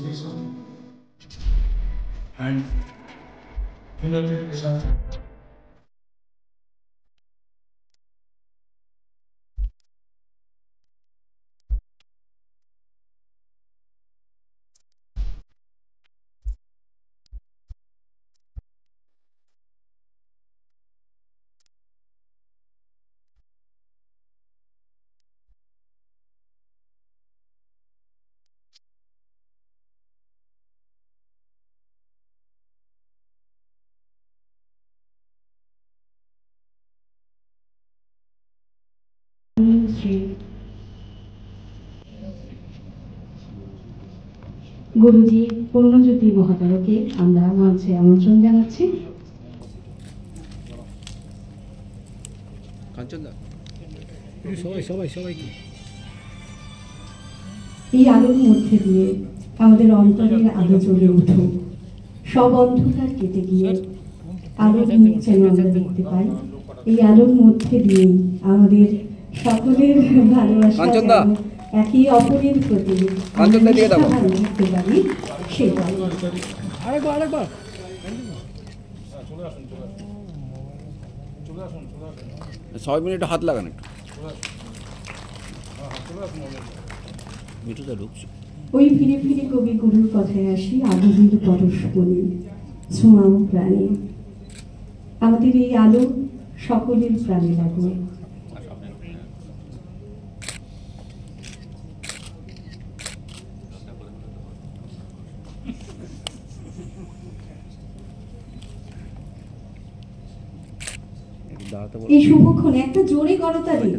association and United Nations. Shri গুরুজি পূর্ণজ্যোতি মহাতারকে আমরা মঞ্চে আমন্ত্রণ জানাচ্ছি। এই আলোর মধ্যে দিয়ে আমাদের অন্তরের আলো জ্বলে উঠুক, সব অন্ধকার কেটে গিয়ে আলোর মুখ যেন আমরা দেখতে পাই। এই আলোর মধ্যে দিয়ে আমাদের সকলের ভালোবাসা একই অপরের প্রতি থাকতে পারি সেটাই। সবাই মিলে একটু হাত লাগান, ওই ফিরে ফিরে কবি গুরুর কথায় আসি, আলোর পরশমণি ছোঁয়াও প্রাণী। আমাদের এই আলো সকলের প্রাণে লাগবে। এই শুভক্ষণে একটা জোরে করতালি।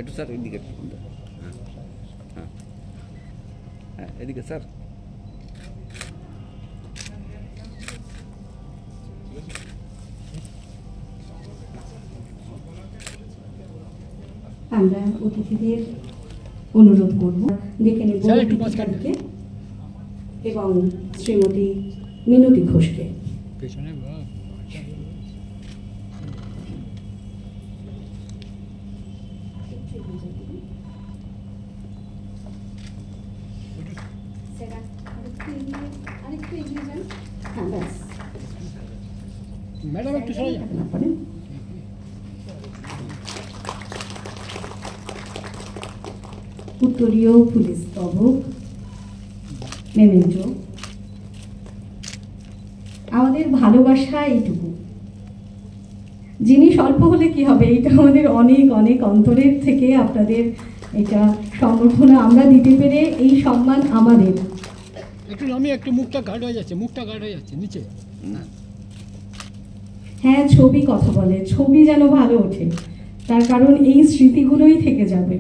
একটু স্যার এদিকে, হ্যাঁ হ্যাঁ এদিকে স্যার। আমরা অতিথিদের অনুরোধ করব ডেকে নেব এবং শ্রীমতী মিনতি ঘোষকে। ম্যাডাম একটু সরে যান। উত্তরীয় পুলিশ স্তবক মেমেন্টো। আমাদের ভালোবাসা এইটুকু, জিনিস অল্প হলে কি হবে, এটা আমাদের অনেক অনেক অন্তরের থেকে আপনাদের এটা সংবর্ধনা আমরা দিতে পেরে এই সম্মান আমাদের। একটু আমি একটু মুখটা গাঢ় হয়ে যাচ্ছে, মুখটা গাঢ় হয়ে যাচ্ছে নিচে। হ্যাঁ, ছবি কথা বলে, ছবি যেন ভালো ওঠে, তার কারণ এই স্মৃতিগুলোই থেকে যাবে।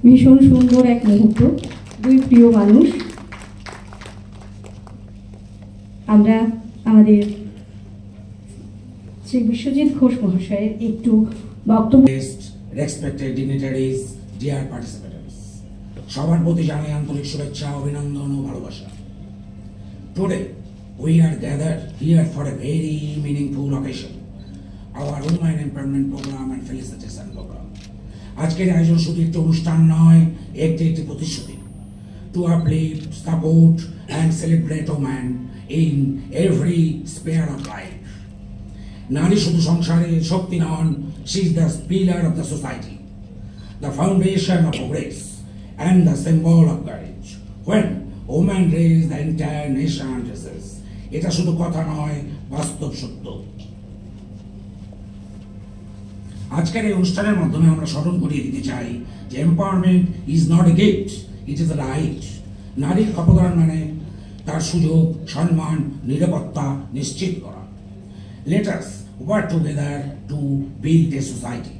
ভীষণ সুন্দর এক মুহূর্ত, দুই প্রিয় মানুষ। আমরা আমাদের শ্রী বিশ্বজিৎ ঘোষ মহাশয়ের একটু বক্তব্য। Respected dignitaries, dear participants, সবার প্রতি জানাই আন্তরিক শুভেচ্ছা, অভিনন্দন ও ভালোবাসা। Today we are gathered here for a very meaningful occasion, our Women Empowerment Program and Felicitation Program. আজকের আয়োজন শুধু একটি অনুষ্ঠান নয়, একটি প্রতিশ্রুতি to uplift, support and celebrate women in every sphere of life. নারী শুধু সংসারের শক্তি নন, she is the pillar of the society, the foundation of progress and the symbol of courage. When women raise, the entire nation rises. এটা শুধু কথা নয়, বাস্তব সত্য। আজকের এই অনুষ্ঠানের মাধ্যমে আমরা স্মরণ করিয়ে দিতে চাই যে empowerment is not a gift, it is a right. নারীর ক্ষমতায়ন মানে তার সুযোগ, সম্মান, নিরাপত্তা নিশ্চিত করা। Let us work together to build a society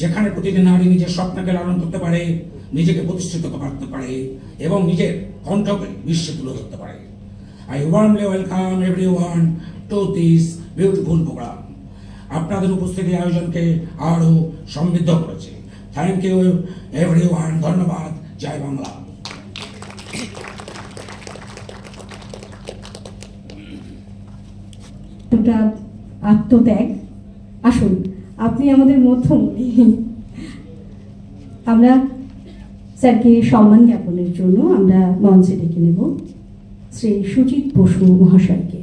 যেখানে প্রতিটি নারী নিজের স্বপ্নকে লালন করতে পারে, নিজেকে প্রতিষ্ঠিত করতে পারে এবং নিজের কণ্ঠকে বিশ্বে তুলে ধরতে পারে। I warmly welcome everyone to this beautiful programme আপনাদের উপস্থিতি আয়োজনকে আরো সমৃদ্ধ করেছে। থ্যাংক ইউ এভরিওয়ান, ধন্যবাদ। জয় বাংলা। আত্মত্যাগ। আসুন আপনি আমাদের মধ্যমণি। আমরা স্যারকে সম্মান জ্ঞাপনের জন্য আমরা মঞ্চে ডেকে নেব শ্রী সুজিত বসু মহাশয়কে।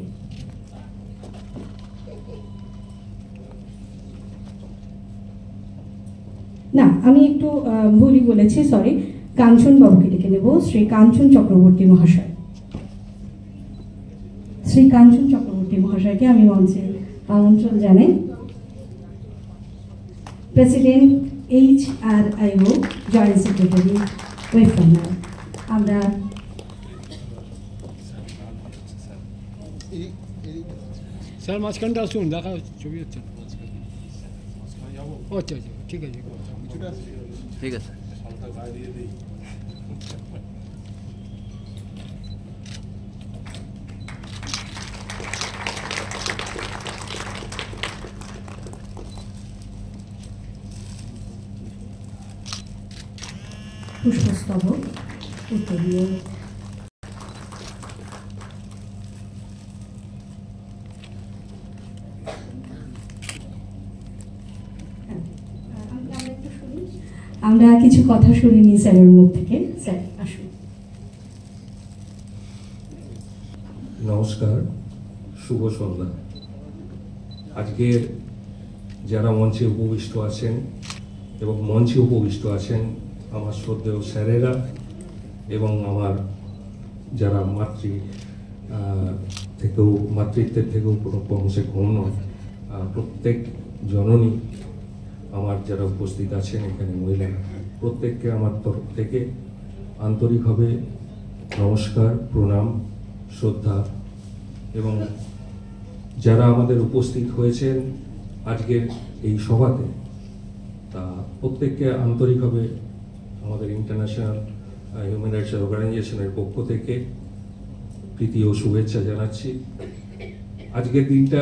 না, আমি একটু ভুলই বলেছি, সরি। কাঞ্চন বাবুকে ডেকে নেব, শ্রী কাঞ্চন চক্রবর্তী মহাশয়। শ্রী কাঞ্চন চক্রবর্তী মহাশয়কে আমি মঞ্চে আমন্ত্রণ জানাই। প্রেসিডেন্ট HRIO, জয়েন্ট সেক্রেটারি, ওয়েফার্মার। আমরা স্যার মাঝখানটা আসুন, দেখা ছবি হচ্ছে। আচ্ছা আচ্ছা, ঠিক আছে, ঠিক আছে। পুষ্পস্তবক উত্তরীয়। আমরা কিছু কথা শুনিনি স্যারের মুখ থেকে। স্যার আসুন। নমস্কার, শুভ সন্ধ্যা। আজকের যারা মঞ্চে উপবিষ্ট আছেন এবং মঞ্চে উপবিষ্ট আছেন আমার শ্রদ্ধেয় স্যারেরা এবং আমার যারা মাতৃত্বের থেকেও কোনো কমসে কম নয়, প্রত্যেক জননী আমার যারা উপস্থিত আছেন এখানে মহিলা, প্রত্যেককে আমার তরফ থেকে আন্তরিকভাবে নমস্কার, প্রণাম, শ্রদ্ধা। এবং যারা আমাদের উপস্থিত হয়েছেন আজকের এই সভাতে, তা প্রত্যেককে আন্তরিকভাবে আমাদের ইন্টারন্যাশনাল হিউম্যান রাইটস অর্গানাইজেশনের পক্ষ থেকে প্রীতি ও শুভেচ্ছা জানাচ্ছি। আজকের দিনটা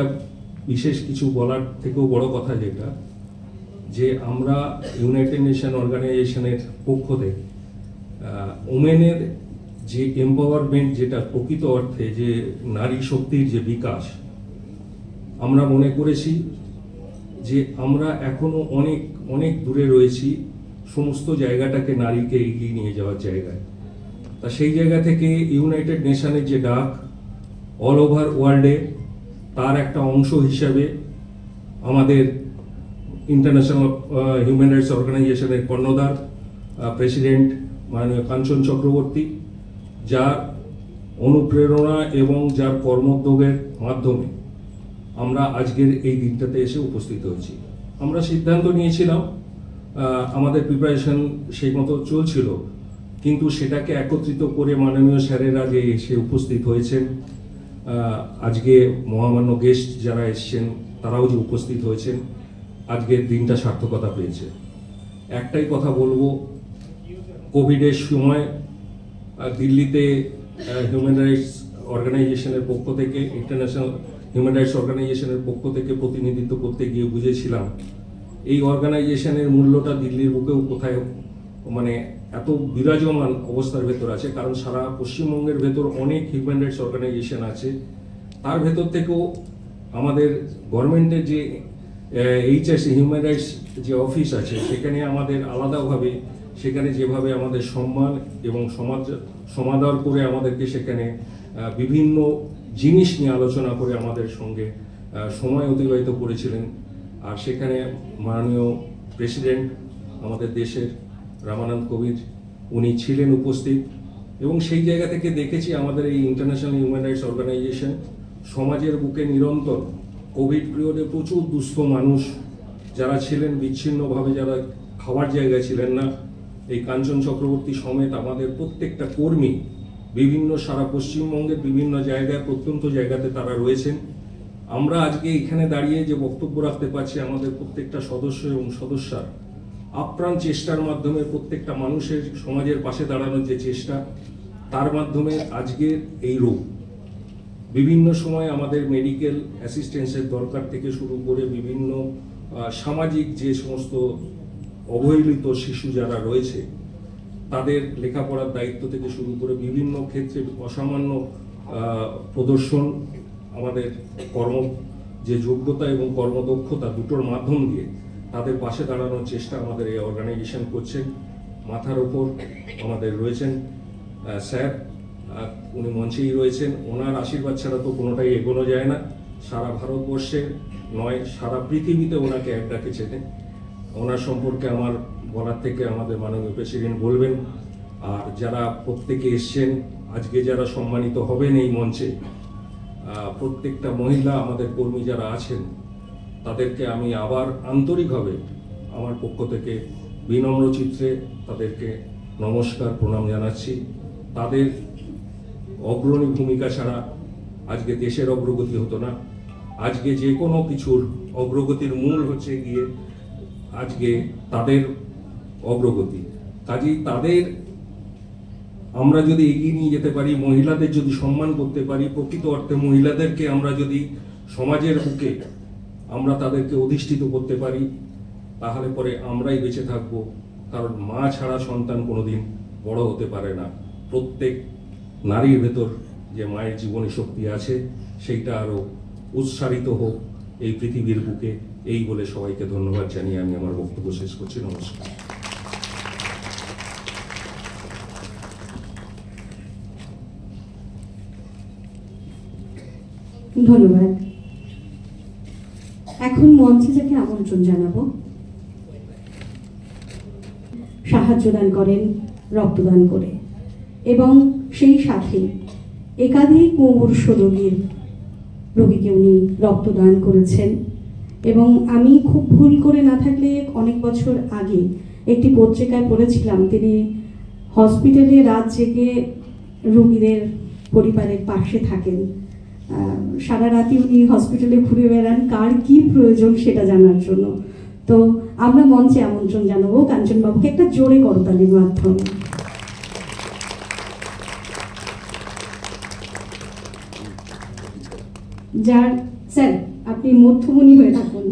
বিশেষ কিছু বলার থেকেও বড় কথা যেটা, যে আমরা ইউনাইটেড নেশন অর্গানাইজেশনের পক্ষ থেকে ওমেনের যে এম্পাওয়ারমেন্ট, যেটা প্রকৃত অর্থে যে নারী শক্তির যে বিকাশ, আমরা মনে করেছি যে আমরা এখনো অনেক অনেক দূরে রয়েছি সমস্ত জায়গাটাকে নারীকে এগিয়ে নিয়ে যাওয়ার জায়গায়। তা সেই জায়গা থেকে ইউনাইটেড নেশনের যে ডাক অল ওভার ওয়ার্ল্ডে, তার একটা অংশ হিসাবে আমাদের ইন্টারন্যাশনাল হিউম্যান রাইটস অর্গানাইজেশনের কর্ণধার প্রেসিডেন্ট মাননীয় কাঞ্চন চক্রবর্তী, যার অনুপ্রেরণা এবং যার কর্মোদ্যোগের মাধ্যমে আমরা আজকের এই দিনটাতে এসে উপস্থিত হয়েছি। আমরা সিদ্ধান্ত নিয়েছিলাম, আমাদের প্রিপারেশন সেই মতো চলছিল, কিন্তু সেটাকে একত্রিত করে মাননীয় স্যারেরা যে এসে উপস্থিত হয়েছেন, আজকে মহামান্য গেস্ট যারা এসছেন তারাও যে উপস্থিত হয়েছেন, আজকের দিনটা সার্থকতা পেয়েছে। একটাই কথা বলবো, কোভিডের সময় দিল্লিতে হিউম্যান রাইটস অর্গানাইজেশনের পক্ষ থেকে, ইন্টারন্যাশনাল হিউম্যান রাইটস অর্গানাইজেশনের পক্ষ থেকে প্রতিনিধিত্ব করতে গিয়ে বুঝেছিলাম এই অর্গানাইজেশনের মূল্যটা দিল্লির বুকেও কোথায় মানে এত বিরাজমান অবস্থার ভেতর আছে, কারণ সারা পশ্চিমবঙ্গের ভেতর অনেক হিউম্যান রাইটস অর্গানাইজেশন আছে। তার ভেতর থেকেও আমাদের গভর্নমেন্টের যে HRC হিউম্যান রাইটস যে অফিস আছে, সেখানে আমাদের আলাদাভাবে, সেখানে যেভাবে আমাদের সম্মান এবং সমাদর করে আমাদেরকে সেখানে বিভিন্ন জিনিস নিয়ে আলোচনা করে আমাদের সঙ্গে সময় অতিবাহিত করেছিলেন। আর সেখানে মাননীয় প্রেসিডেন্ট আমাদের দেশের রামানন্দ কোবিন্দ, উনি ছিলেন উপস্থিত। এবং সেই জায়গা থেকে দেখেছি আমাদের এই ইন্টারন্যাশনাল হিউম্যান রাইটস অর্গানাইজেশন সমাজের বুকে নিরন্তর কোভিড পিরিয়ডে প্রচুর দুস্থ মানুষ যারা ছিলেন, বিচ্ছিন্নভাবে যারা খাওয়ার জায়গায় ছিলেন না, এই কাঞ্চন চক্রবর্তী সমেত আমাদের প্রত্যেকটা কর্মী বিভিন্ন সারা পশ্চিমবঙ্গের বিভিন্ন জায়গায়, প্রত্যন্ত জায়গাতে তারা রয়েছেন। আমরা আজকে এখানে দাঁড়িয়ে যে বক্তব্য রাখতে পারছি, আমাদের প্রত্যেকটা সদস্য এবং সদস্যার আপ্রাণ চেষ্টার মাধ্যমে, প্রত্যেকটা মানুষের সমাজের পাশে দাঁড়ানোর যে চেষ্টা, তার মাধ্যমে আজকের এই রূপ। বিভিন্ন সময় আমাদের মেডিকেল অ্যাসিস্ট্যান্সের দরকার থেকে শুরু করে বিভিন্ন সামাজিক যে সমস্ত অবহেলিত শিশু যারা রয়েছে তাদের লেখাপড়ার দায়িত্ব থেকে শুরু করে বিভিন্ন ক্ষেত্রে অসামান্য প্রদর্শন, আমাদের যে যোগ্যতা এবং কর্মদক্ষতা দুটোর মাধ্যম দিয়ে তাদের পাশে দাঁড়ানোর চেষ্টা আমাদের এই অর্গানাইজেশন করছে। মাথার ওপর আমাদের রয়েছেন স্যার, উনি মঞ্চেই রয়েছেন। ওনার আশীর্বাদ ছাড়া তো কোনোটাই এগোনো যায় না। সারা ভারতবর্ষে নয়, সারা পৃথিবীতে ওনাকে এক ডাকে চেনে। ওনার সম্পর্কে আমার বলার থেকে আমাদের মাননীয় প্রেসিডেন্ট বলবেন। আর যারা প্রত্যেকে এসছেন, আজকে যারা সম্মানিত হবেন এই মঞ্চে, প্রত্যেকটা মহিলা আমাদের কর্মী যারা আছেন তাদেরকে আমি আবার আন্তরিকভাবে আমার পক্ষ থেকে বিনম্র চিত্রে তাদেরকে নমস্কার, প্রণাম জানাচ্ছি। তাদের অগ্রণী ভূমিকা ছাড়া আজকে দেশের অগ্রগতি হতো না। আজকে যে কোনো কিছুর অগ্রগতির মূল হচ্ছে গিয়ে আজকে তাদের অগ্রগতি। কাজেই তাদের আমরা যদি এগিয়ে নিয়ে যেতে পারি, মহিলাদের যদি সম্মান করতে পারি, প্রকৃত অর্থে মহিলাদেরকে আমরা যদি সমাজের বুকে আমরা তাদেরকে অধিষ্ঠিত করতে পারি, তাহলে পরে আমরাই বেঁচে থাকব। কারণ মা ছাড়া সন্তান কোনোদিন বড় হতে পারে না। প্রত্যেক নারীর ভেতর যে মায়ের জীবনী শক্তি আছে সেইটা আরো উৎসারিত হোক এই পৃথিবীর বুকে। এই বলে সবাইকে ধন্যবাদ জানিয়ে আমি আমার বক্তব্য শেষ করছি। নমস্কার। ধন্যবাদ। এখন মঞ্চে যাকে আমন্ত্রণ জানাবো, সাহায্য দান করেন রক্তদান করে, এবং সেই সাথে একাধিক মুমূর্ষ রোগীকে উনি রক্তদান করেছেন। এবং আমি খুব ভুল করে না থাকলে অনেক বছর আগে একটি পত্রিকায় পড়েছিলাম তিনি হসপিটালে রাত জেগে রোগীদের পরিবারের পাশে থাকেন। সারা রাতি উনি হসপিটালে ঘুরে বেড়ান কার কি প্রয়োজন সেটা জানার জন্য। তো আমরা মঞ্চে আমন্ত্রণ জানাবো কাঞ্চনবাবুকে একটা জোরে করতালির মাধ্যমে। যার স্যার আপনি মধ্যমণি হয়ে থাকুন।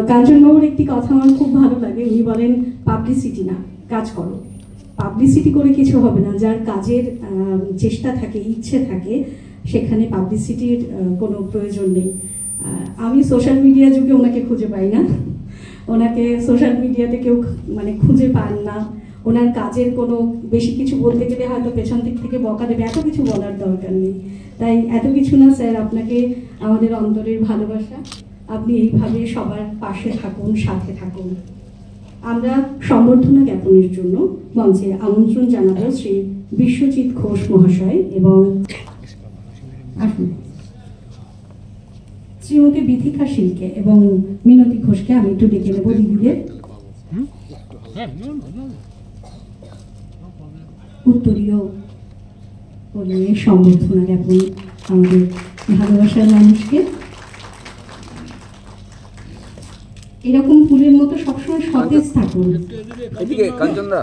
কাঞ্চনবাবুর একটি কথা আমার খুব ভালো লাগে, উনি বলেন পাবলিসিটি না, কাজ করো। পাবলিসিটি করে কিছু হবে না, যার কাজের চেষ্টা থাকে, ইচ্ছে থাকে, সেখানে পাবলিসিটির কোনো প্রয়োজন নেই। আমি সোশ্যাল মিডিয়া যুগে ওনাকে খুঁজে পাই না, ওনাকে সোশ্যাল মিডিয়াতে কেউ মানে খুঁজে পান না। ওনার কাজের কোনো বেশি কিছু বলতে গেলে হয়তো পেছন দিক থেকে বকা দেবে, এত কিছু বলার দরকার নেই। তাই এত কিছু না স্যার, আপনাকে আমাদের অন্তরের ভালোবাসা, আপনি এইভাবে সবার পাশে থাকুন, সাথে থাকুন। আমরা সম্বর্ধনা জ্ঞাপনের জন্য মঞ্চে আমন্ত্রণ জানাবো শ্রী বিশ্বজিৎ ঘোষ মহাশয় এবং শ্রীমতী বিথিকা শীলকে এবং মিনতি ঘোষকে আমি একটু ডেকে নেব দিদিদের। উত্তরীয় পরিয়ে সম্বর্ধনা জ্ঞাপন আমাদের ভালোবাসার মানুষকে। এরকম ফুলের মতো সবসময় সতেজ থাকুন। এদিকে কাঞ্চনদা,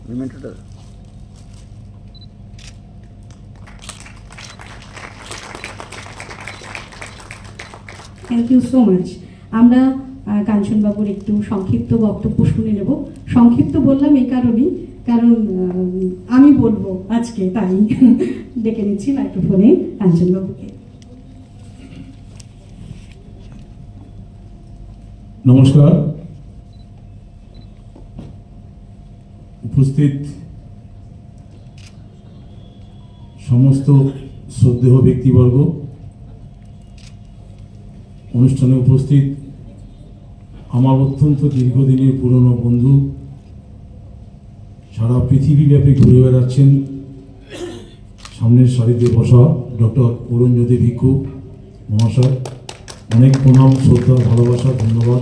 মিমেন্টোটা থ্যাংক ইউ সো মাচ। আমরা কাঞ্চনবাবুর একটু সংক্ষিপ্ত বক্তব্য শুনে নেব। সংক্ষিপ্ত বললাম এই কারণেই, কারণ আমি বলবো আজকে, তাই ডেকে নিচ্ছি মাইক্রোফোনে কাঞ্চনবাবুকে। নমস্কার। উপস্থিত সমস্ত শ্রদ্ধেয় ব্যক্তিবর্গ, অনুষ্ঠানে উপস্থিত আমার অত্যন্ত দীর্ঘদিনের পুরনো বন্ধু, সারা পৃথিবীব্যাপী ঘুরে বেড়াচ্ছেন, সামনের সারিতে বসা ডক্টর অরুণজ্যোতি ভিক্ষু মহাশয়, অনেক প্রণাম, শ্রদ্ধা, ভালোবাসা, ধন্যবাদ।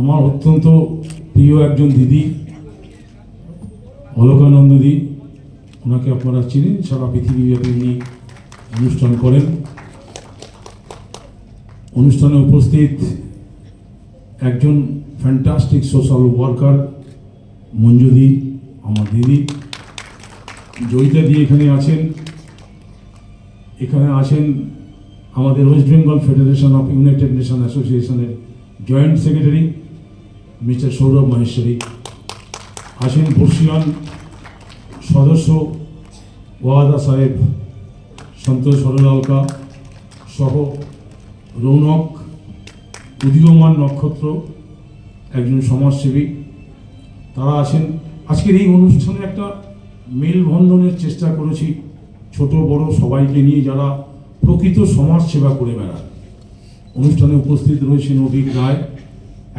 আমার অত্যন্ত প্রিয় একজন দিদি অলকানন্দদি, ওনাকে আপনারা চিনেন, সারা পৃথিবীব্যাপী উনি অনুষ্ঠান করেন। অনুষ্ঠানে উপস্থিত একজন ফ্যান্টাস্টিক সোশ্যাল ওয়ার্কার মঞ্জুদি, আমার দিদি জয়িতা দি এখানে আছেন। এখানে আছেন আমাদের West Bengal federation of United Nation অ্যাসোসিয়েশনের joint secretary mister Sourav Maheshwari, আছেন বর্ষিয়ান সদস্য ওয়াদা সাহেব সন্তোষ হরলালকা সহ রৌনক, উদীয়মান নক্ষত্র, একজন সমাজসেবী, তারা আছেন। আজকের এই অনুষ্ঠানে একটা মেলবন্ধনের চেষ্টা করেছি ছোট বড় সবাইকে নিয়ে, যারা প্রকৃত সমাজ সেবা করে বেড়ায়। অনুষ্ঠানে উপস্থিত রয়েছেন অভিক রায়,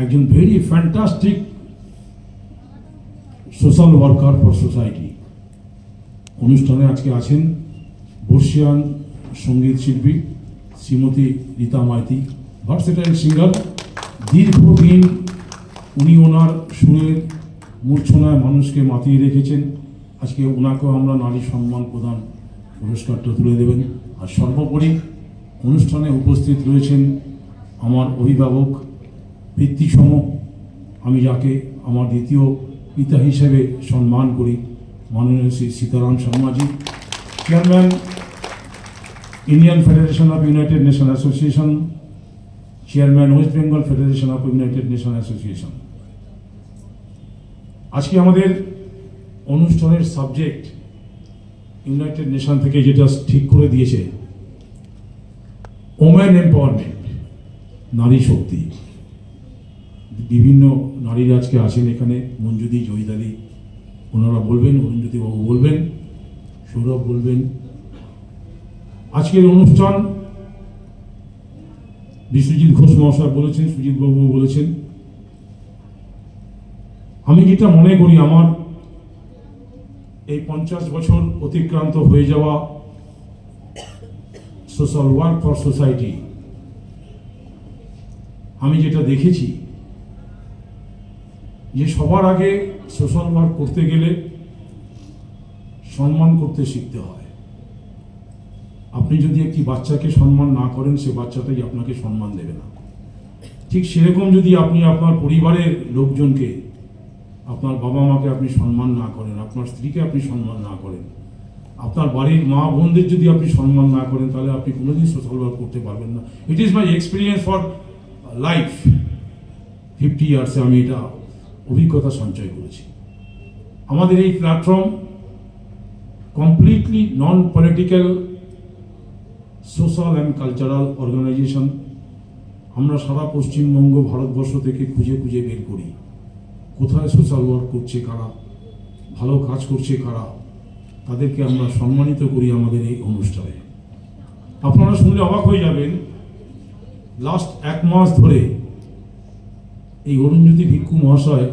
একজন very fantastic social worker for society. অনুষ্ঠানে আজকে আছেন বর্ষিয়ান সঙ্গীত শিল্পী শ্রীমতী রীতা মাইতি, ভার্সেটাইল সিঙ্গার। দীর্ঘদিন উনি ওনার সুরের মূর্ছনায় মানুষকে মাতিয়ে রেখেছেন। আজকে ওনাকেও আমরা নারী সম্মান প্রদান পুরস্কারটা তুলে দেবেন। আর সর্বোপরি অনুষ্ঠানে উপস্থিত রয়েছেন আমার অভিভাবক, পিতৃসম, আমি যাকে আমার দ্বিতীয় পিতা হিসেবে সম্মান করি, মাননীয় Shri Sitaram Sharmaji, chairman Indian federation of United Nation association, chairman West Bengal federation of United Nation association. আজকে আমাদের অনুষ্ঠানের সাবজেক্ট ইউনাইটেড নেশন থেকে যেটা ঠিক করে দিয়েছে, ওমেন এম্পাওয়ারমেন্ট, নারী শক্তি। বিভিন্ন নারীরা আজকে আছেন এখানে, মঞ্জুদি, জয়িতাদি, ওনারা বলবেন, অরুণজ্যোতি বাবু বলবেন, সৌরভ বলবেন। আজকের অনুষ্ঠান বিশ্বজিৎ ঘোষ মহাশয় বলেছেন, সুজিত বাবু বলেছেন। আমি যেটা মনে করি, আমার এই 50 বছর অতিক্রান্ত হয়ে যাওয়া সোশ্যাল ওয়ার্ক ফর সোসাইটি, আমি যেটা দেখেছি যে সবার আগে সোশ্যাল ওয়ার্ক করতে গেলে সম্মান করতে শিখতে হয়। আপনি যদি একটি বাচ্চাকে সম্মান না করেন, সে বাচ্চাটাই আপনাকে সম্মান দেবে না। ঠিক সেরকম যদি আপনি আপনার পরিবারের লোকজনকে, আপনার বাবা মাকে আপনি সম্মান না করেন, আপনার স্ত্রীকে আপনি সম্মান না করেন, আপনার বাড়ির মা বোনদের যদি আপনি সম্মান না করেন, তাহলে আপনি কোনোদিন সোশ্যাল ওয়ার্ক করতে পারবেন না। It is my experience for life. 50 ইয়ার্সে আমি এটা অভিজ্ঞতা সঞ্চয় করেছি। আমাদের এই platform completely non political social and cultural organisation. আমরা সারা পশ্চিমবঙ্গ, ভারতবর্ষ থেকে খুঁজে খুঁজে বের করি কোথায় সোশ্যাল ওয়ার্ক করছে কারা, ভালো কাজ করছে কারা, তাদেরকে আমরা সম্মানিত করি আমাদের এই অনুষ্ঠানে। আপনারা শুনলে অবাক হয়ে যাবেন, লাস্ট 1 মাস ধরে এই অরুণজ্যোতি ভিক্ষু মহাশয়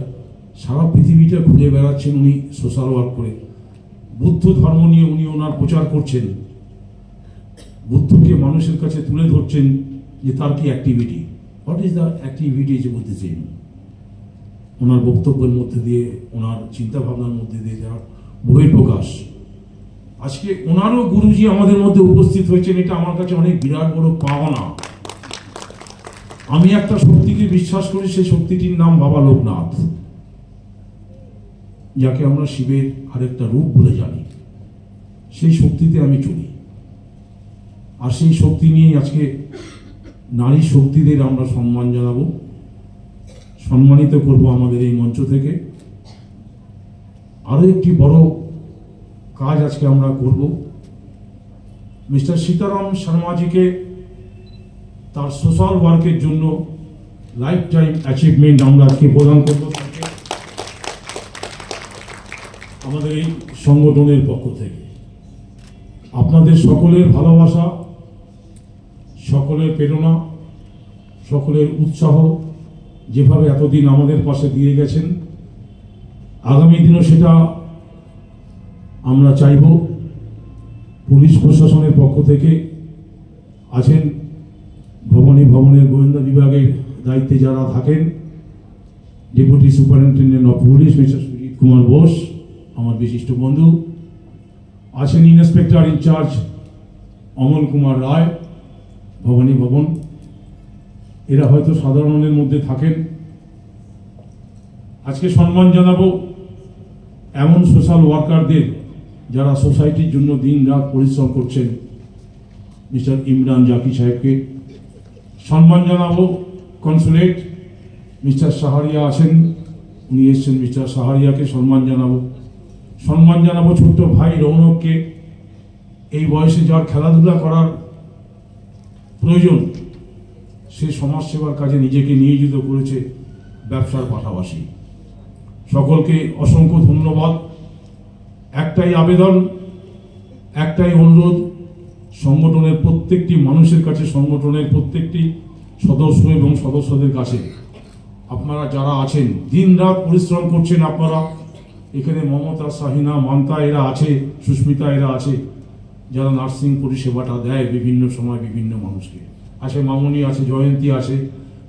সারা পৃথিবীটা ঘুরে বেড়াচ্ছেন উনি সোশ্যাল ওয়ার্ক করে। বুদ্ধ ধর্ম নিয়ে উনি ওনার প্রচার করছেন, বুদ্ধকে মানুষের কাছে তুলে ধরছেন যে তার কি activity, what is the activity যে বলতেছেন। ওনার বক্তব্যের মধ্যে দিয়ে, ওনার চিন্তা ভাবনার মধ্যে দিয়ে যাওয়ার বই প্রকাশ। আজকে ওনারও গুরুজি আমাদের মধ্যে উপস্থিত হয়েছেন, এটা আমার কাছে অনেক বিরাট বড় পাওনা। আমি একটা শক্তিকে বিশ্বাস করি, সেই শক্তিটির নাম বাবা লোকনাথ, যাকে আমরা শিবের আরেকটা রূপ বলে জানি। সেই শক্তিতে আমি চলি, আর সেই শক্তি নিয়ে আজকে নারী শক্তিদের আমরা সম্মান জানাবো, সম্মানিত করব আমাদের এই মঞ্চ থেকে। আরো একটি বড় কাজ আজকে আমরা করব। মিস্টার সীতারাম শর্মাজিকে তার সোশ্যাল ওয়ার্কের জন্য লাইফ টাইম অ্যাচিভমেন্ট আমরা আজকে প্রদান করব আমাদের এই সংগঠনের পক্ষ থেকে। আপনাদের সকলের ভালোবাসা, সকলের প্রেরণা, সকলের উৎসাহ যেভাবে এতদিন আমাদের পাশে দিয়ে গেছেন, আগামী দিনও সেটা আমরা চাইব। পুলিশ প্রশাসনের পক্ষ থেকে আছেন ভবনের গোয়েন্দা বিভাগের দায়িত্বে যারা থাকেন, deputy superintendent of police mister Sujit Kumar Bose, আমার বিশিষ্ট বন্ধু, আছেন ইন্সপেক্টর ইনচার্জ অমল কুমার রায়, ভবন। এরা হয়তো সাধারণের মধ্যে থাকেন। আজকে সম্মান জানাবো এমন সোশ্যাল ওয়ার্কারদের যারা সোসাইটির জন্য দিন রাত পরিশ্রম করছেন, মিস্টার ইমরান জাকি সাহেবকে সম্মান জানাবো। কনসুলেট মিস্টার সাহারিয়া আছেন, উনি এসছেন, মিস্টার সাহারিয়াকে সম্মান জানাবো। সম্মান জানাবো ছোট্ট ভাই রৌনককে, এই বয়সে যার খেলাধুলা করার প্রয়োজন, সে সমাজসেবার কাজে নিজেকে নিয়োজিত করেছে ব্যবসার পাশাপাশি। সকলকে অসংখ্য ধন্যবাদ। একটাই আবেদন, একটাই অনুরোধ, সংগঠনের প্রত্যেকটি মানুষের কাছে, সংগঠনের প্রত্যেকটি সদস্য এবং সদস্যদের কাছে, আপনারা যারা আছেন দিন রাত পরিশ্রম করছেন, আপনারা এখানে মমতা, শাহিনা, মান্তা এরা আছে, সুস্মিতা এরা আছে, যারা নার্সিং পরিষেবাটা দেয় বিভিন্ন সময় বিভিন্ন মানুষকে। আছে মামনি, আছে জয়ন্তী, আছে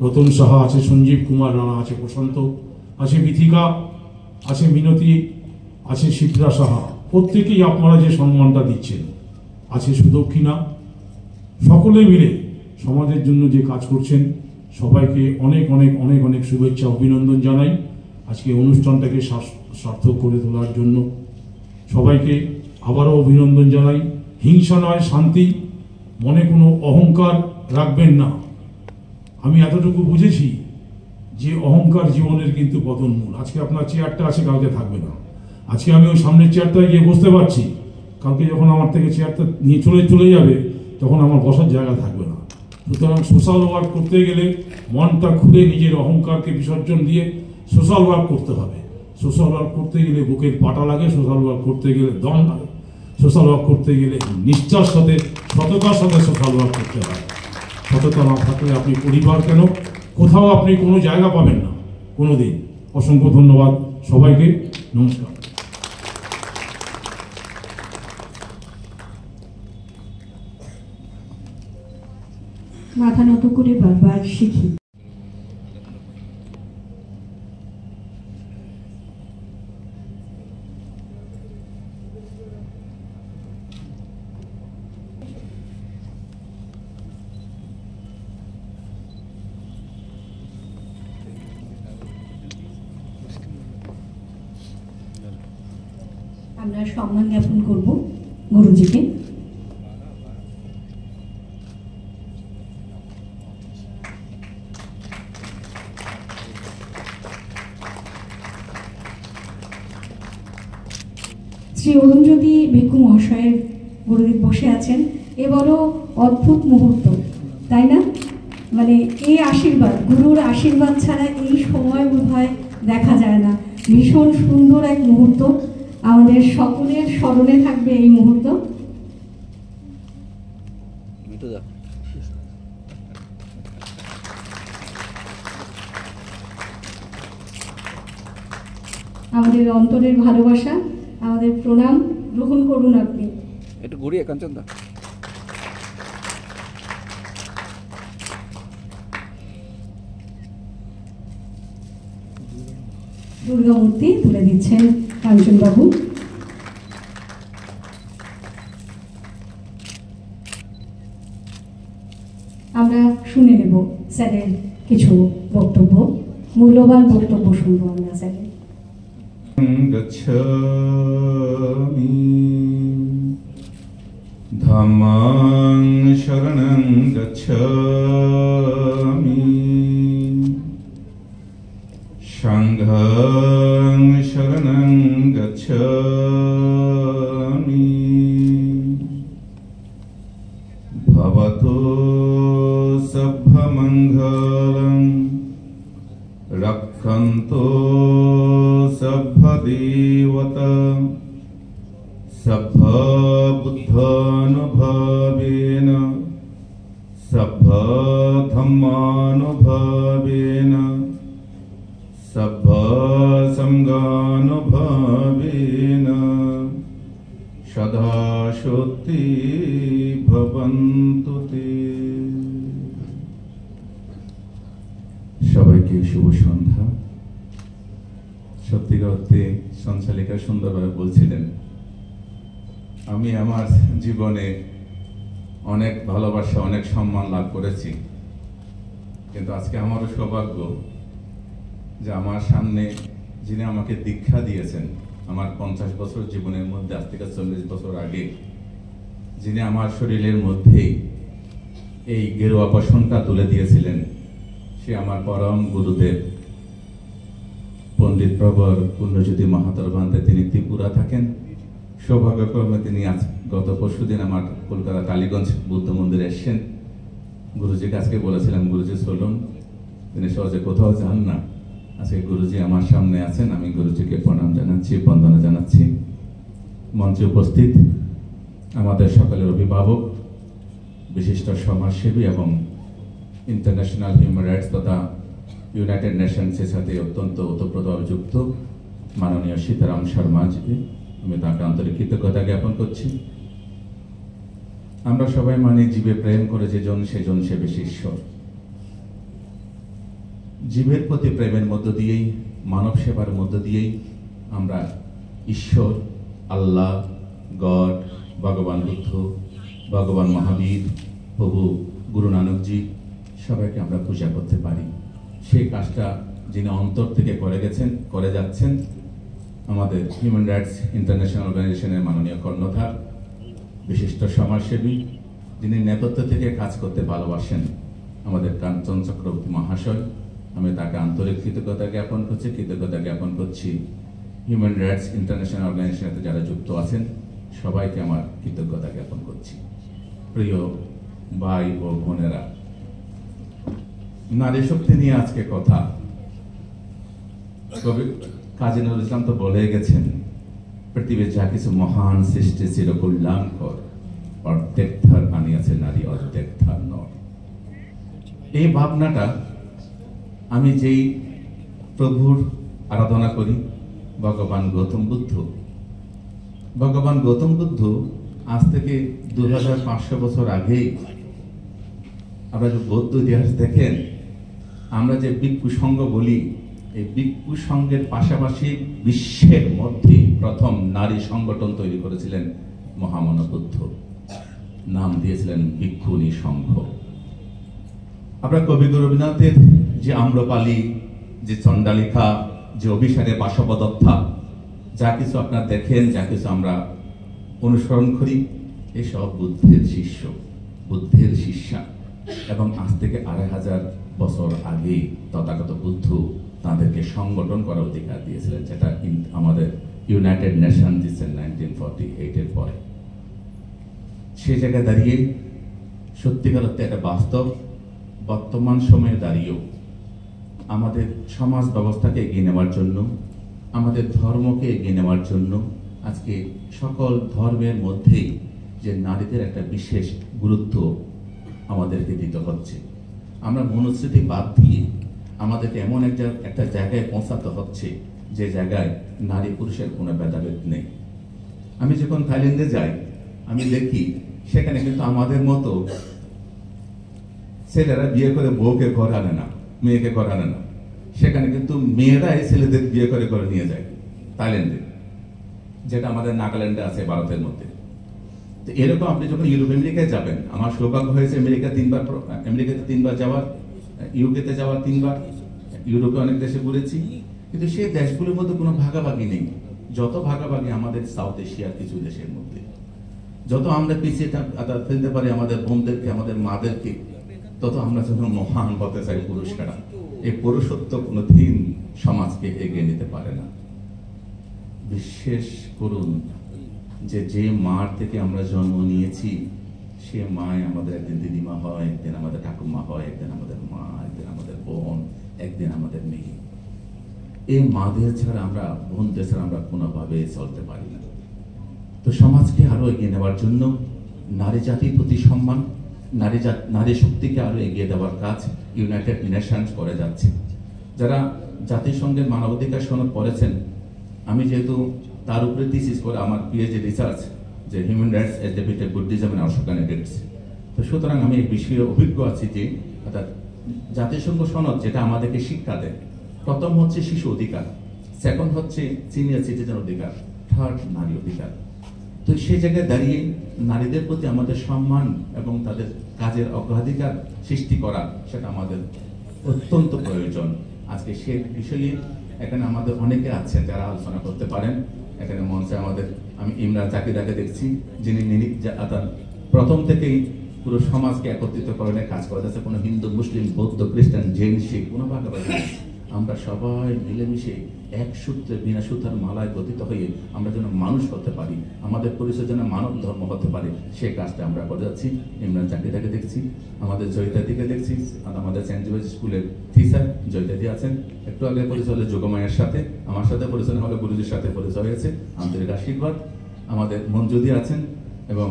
রতন সাহা, আছে সঞ্জীব কুমার রানা, আছে প্রশান্ত, আছে বিথিকা, আছে মিনতি, আছে শিপ্রা সাহা। প্রত্যেকেই আপনারা যে সম্মানটা দিচ্ছেন, আছে সুদক্ষিণা, সকলে মিলে সমাজের জন্য যে কাজ করছেন, সবাইকে অনেক অনেক অনেক অনেক শুভেচ্ছা, অভিনন্দন জানাই আজকে অনুষ্ঠানটাকে সার্থক করে তোলার জন্য। সবাইকে আবারও অভিনন্দন জানাই। হিংসা নয়, শান্তি, মনে কোনো অহংকার রাখবেন না। আমি এতটুকু বুঝেছি যে অহংকার জীবনের কিন্তু পতনমূল। আজকে আপনার চেয়ারটা আছে, কালকে থাকবে না। আজকে আমি ওই সামনের চেয়ারটায় গিয়ে বসতে পারছি, কালকে যখন আমার থেকে চেয়ারটা নিয়ে চলে যাবে, তখন আমার বসার জায়গা থাকবে না। সুতরাং সোশ্যাল ওয়ার্ক করতে গেলে মনটা খুলে নিজের অহংকারকে বিসর্জন দিয়ে সোশ্যাল ওয়ার্ক করতে হবে। সোশ্যাল ওয়ার্ক করতে গেলে বুকের পাটা লাগে, সোশ্যাল ওয়ার্ক করতে গেলে দম লাগে, সোশ্যাল ওয়ার্ক করতে গেলে নিষ্ঠার সাথে, সততার সাথে সোশ্যাল ওয়ার্ক করতে হয়। সততা না থাকলে আপনি পরিবার কেন, কোথাও আপনি কোনো জায়গা পাবেন না কোনো দিন। অসংখ্য ধন্যবাদ সবাইকে, নমস্কার। মাথা নত করে বারবার শিখি। আমরা সম্মান জ্ঞাপন করব গুরুজিকে। শ্রী অরুণজ্যোতি ভিক্ষু মহাশয়ের গুরুদেব বসে আছেন। এ বড় অদ্ভুত মুহূর্ত, তাই না? মানে এই আশীর্বাদ, গুরুর আশীর্বাদ ছাড়া এই সময় বোধহয় দেখা যায় না। ভীষণ সুন্দর এক মুহূর্ত, আমাদের সকলের স্মরণে থাকবে এই মুহূর্ত। আমাদের অন্তরের ভালোবাসা, আমাদের প্রণাম গ্রহণ করুন আপনি। একটু ঘুরিয়ে কাঞ্চন দা। দুর্গামূর্তি তুলে দিচ্ছেন কাঞ্চনবাবু। আমরা শুনে নেব স্যারের কিছু বক্তব্য, মূল্যবান বক্তব্য শুনবো আমরা স্যারের। গচ্ছামি ধাম্মাং শরণং গচ্ছামি সংঘং শরণং গচ্ছামি ভবতো সভ্যমঙ্গলং রক্ষন্তো সভ্যদেবতা সভ্যবুদ্ধানুভাবেন সভ্যধম্মানুভাবেন সভ্যসঙ্গানুভাবেন সদা সত্যি ভবন্তু তে। সবাইকে শুভ সন্ধ্যা। সত্যিকার অর্থে সঞ্চালিকা সুন্দরভাবে বলছিলেন, আমি আমার জীবনে অনেক ভালোবাসা, অনেক সম্মান লাভ করেছি, কিন্তু আজকে আমারও সৌভাগ্য যে আমার সামনে যিনি আমাকে দীক্ষা দিয়েছেন আমার 50 বছর জীবনের মধ্যে আজ থেকে 40 বছর আগে যিনি আমার শরীরের মধ্যে এই গেরুয়া বসনটা তুলে দিয়েছিলেন, সে আমার পরম গুরুদেব পণ্ডিত প্রবর পুণ্যজ্যোতি মাহাতোর বান্ধে। তিনি ত্রিপুরা থাকেন। সৌভাগ্যক্রমে তিনি আজ গত পরশুদিন আমার কলকাতা টালিগঞ্জ বুদ্ধ মন্দিরে এসেছেন। গুরুজিকে আজকে বলেছিলাম, গুরুজি চলুন, তিনি সহজে কোথাও যান না। আজকে গুরুজি আমার সামনে আছেন, আমি গুরুজিকে প্রণাম জানাচ্ছি, বন্দনা জানাচ্ছি। মঞ্চে উপস্থিত আমাদের সকলের অভিভাবক, বিশিষ্ট সমাজসেবী এবং ইন্টারন্যাশনাল হিউম্যান রাইটস তথা ইউনাইটেড নেশনসের সাথে অত্যন্ত ওতপ্রোতভাবে যুক্ত মাননীয় সীতারাম শর্মাজি, আমি তাকে আন্তরিক কৃতজ্ঞতা জ্ঞাপন করছি। আমরা সবাই মানি জীবে প্রেম করে যেজন সেজন সে বেশি ঈশ্বর। জীবের প্রতি প্রেমের মধ্য দিয়েই, মানব সেবার মধ্য দিয়েই আমরা ঈশ্বর, আল্লাহ, গড, ভগবান বুদ্ধ, ভগবান মহাবীর, প্রভু গুরু নানকজি সবাইকে আমরা পূজা করতে পারি। সেই কাজটা যিনি অন্তর থেকে করে যাচ্ছেন আমাদের হিউম্যান রাইটস ইন্টারন্যাশনাল অর্গানাইজেশনের মাননীয় কর্ণধার, বিশিষ্ট সমাজসেবী, যিনি নেপথ্য থেকে কাজ করতে ভালোবাসেন, আমাদের কাঞ্চন চক্রবর্তী মহাশয়, আমি তাকে আন্তরিক কৃতজ্ঞতা জ্ঞাপন করছি। হিউম্যান রাইটস ইন্টারন্যাশনাল অর্গানাইজেশনে যারা যুক্ত আছেন সবাইকে আমার কৃতজ্ঞতা জ্ঞাপন করছি। প্রিয় ভাই ও বোনেরা, নারী শক্তি নিয়ে আজকে কথা। কবি কাজী নজরুল ইসলাম তো বলে গেছেন, পৃথিবীর যা কিছু মহান সৃষ্টি ছিল কল্যাণকর, অর্ধেক ধার আনিয়াছে নারী, অর্ধেক ধার নর। এই ভাবনাটা আমি যেই প্রভুর আরাধনা করি, ভগবান গৌতম বুদ্ধ আজ থেকে 2500 বছর আগেই, আমরা যে বৌদ্ধ ইতিহাস দেখেন, আমরা যে ভিক্ষু সংঘ বলি, এই ভিক্ষু সংঘের পাশাপাশি বিশ্বের মধ্যে প্রথম নারী সংগঠন তৈরি করেছিলেন মহামানব বুদ্ধ, নাম দিয়েছিলেন ভিক্ষুণী সংঘ। আমরা কবিগুরু রবীন্দ্রনাথের যে আম্রপালি, যে চণ্ডালিকা, যে অভিসারে বাসবদত্তা, যা কিছু আপনারা দেখেন, যা কিছু আমরা অনুসরণ করি, এসব বুদ্ধের শিষ্যা। এবং আজ থেকে 2500 বছর আগে তথাগত বুদ্ধ তাদেরকে সংগঠন করার অধিকার দিয়েছিলেন, যেটা আমাদের ইউনাইটেড নেশন দিচ্ছেন 1948-এর পরে। সেই জায়গায় দাঁড়িয়ে সত্যিকার অর্থে একটা বাস্তব বর্তমান সময়ে দাঁড়িয়েও আমাদের সমাজ ব্যবস্থাকে এগিয়ে নেওয়ার জন্য, আমাদের ধর্মকে এগিয়ে নেওয়ার জন্য আজকে সকল ধর্মের মধ্যেই যে নারীদের একটা বিশেষ গুরুত্ব আমাদেরকে দিতে হচ্ছে। আমরা মনুস্মৃতি বাদ দিয়ে আমাদেরকে এমন একটা জায়গায় পৌঁছাতে হচ্ছে যে জায়গায় নারী পুরুষের কোনো ভেদাভেদ নেই। আমি যখন থাইল্যান্ডে যাই, আমি দেখি সেখানে কিন্তু আমাদের মতো ছেলেরা বিয়ে করে বউকে ঘর আনে না, মেয়েকে ঘর আনে না। সেখানে কিন্তু মেয়েরাই ছেলেদের বিয়ে করে ঘরে নিয়ে যায় থাইল্যান্ডে, যেটা আমাদের নাগাল্যান্ডে আছে ভারতের মধ্যে। তো এরকম আপনি যখন ইউরোপ আমেরিকায় যাবেন, আমার সৌভাগ্য হয়েছে আমেরিকাতে 3বার যাওয়ার, ইউকেতে যাওয়ার 3বার, ইউরোপে অনেক দেশে ঘুরেছি, কিন্তু সেই দেশগুলোর মধ্যে কোনো ভাগাভাগি নেই যত ভাগাভাগি আমাদের সাউথ এশিয়ার কিছু দেশের মধ্যে। যত আমরা পিছিয়ে ফেলতে পারি আমাদের বোনদেরকে, আমাদের মাদেরকে, তত আমরা যখন মহান হতে চাই পুরুষেরা, এই পুরুষত্ব কোনোদিন সমাজকে এগিয়ে নিতে পারে না। বিশ্বাস করুন যে মার থেকে আমরা জন্ম নিয়েছি, সে মায় আমাদের একদিন দিদিমা হয়, একদিন আমাদের ঠাকুমা হয়, একদিন আমাদের মা, একদিন আমাদের বোন, একদিন আমাদের মেয়ে। এই মাদের ছাড়া আমরা, বোনদের ছাড়া আমরা কোনোভাবে চলতে পারি না। তো সমাজকে আরো এগিয়ে নেওয়ার জন্য নারী জাতির প্রতি সম্মান, নারী শক্তিকে আরো এগিয়ে দেওয়ার কাজ ইউনাইটেড নেশনস করে যাচ্ছে। যারা জাতিসংঘের মানবাধিকার সনদ পড়েছেন, আমি যেহেতু তার উপরে থিসিস করে আমার পিএইচডি রিসার্চ যে human rights as devoted Buddhism and organisations, তো সুতরাং আমি এই বিষয়ে অভিজ্ঞ আছি যে অর্থাৎ জাতিসংঘ সনদ যেটা আমাদেরকে শিক্ষা দেয়, প্রথম হচ্ছে শিশু অধিকার, সেকেন্ড হচ্ছে সিনিয়র সিটিজেন অধিকার, থার্ড নারী অধিকার। তো সেই জায়গায় দাঁড়িয়ে নারীদের প্রতি আমাদের সম্মান এবং তাদের কাজের অগ্রাধিকার সৃষ্টি করা, সেটা আমাদের অত্যন্ত প্রয়োজন। আজকে সে বিষয়ে এখানে আমাদের অনেকে আছেন যারা আলোচনা করতে পারেন। এখানে মঞ্চে আমাদের আমি ইমরান জাকিদাকে দেখছি, যিনি প্রথম থেকেই পুরো সমাজকে একত্রিত করণে কাজ করে যাচ্ছে। কোনো হিন্দু, মুসলিম, বৌদ্ধ, খ্রিস্টান, জৈন, শিখ কোনো ভাগাভাগি নেই। আমরা সবাই মিলেমিশে এক সূত্রে বিনা সুতার মালায় গঠিত হয়ে আমরা যেন মানুষ হতে পারি, আমাদের পরিচয় যেন মানব ধর্ম হতে পারে, সেই কাজটা আমরা করে যাচ্ছি। ইমরান জাকিদাকে দেখছি, আমাদের জয়িতাদিকে দেখছি, আর আমাদের সেন্ট জর্জ স্কুলের টিচার জয়িতাদি আছেন। একটু আগে পরিচয় হলো যোগমায়ের সাথে, আমার সাথে পরিচয় হলো গুরুজির সাথে পরিচয় হয়েছে। আন্তরিক আশীর্বাদ। আমাদের মঞ্জুদি আছেন এবং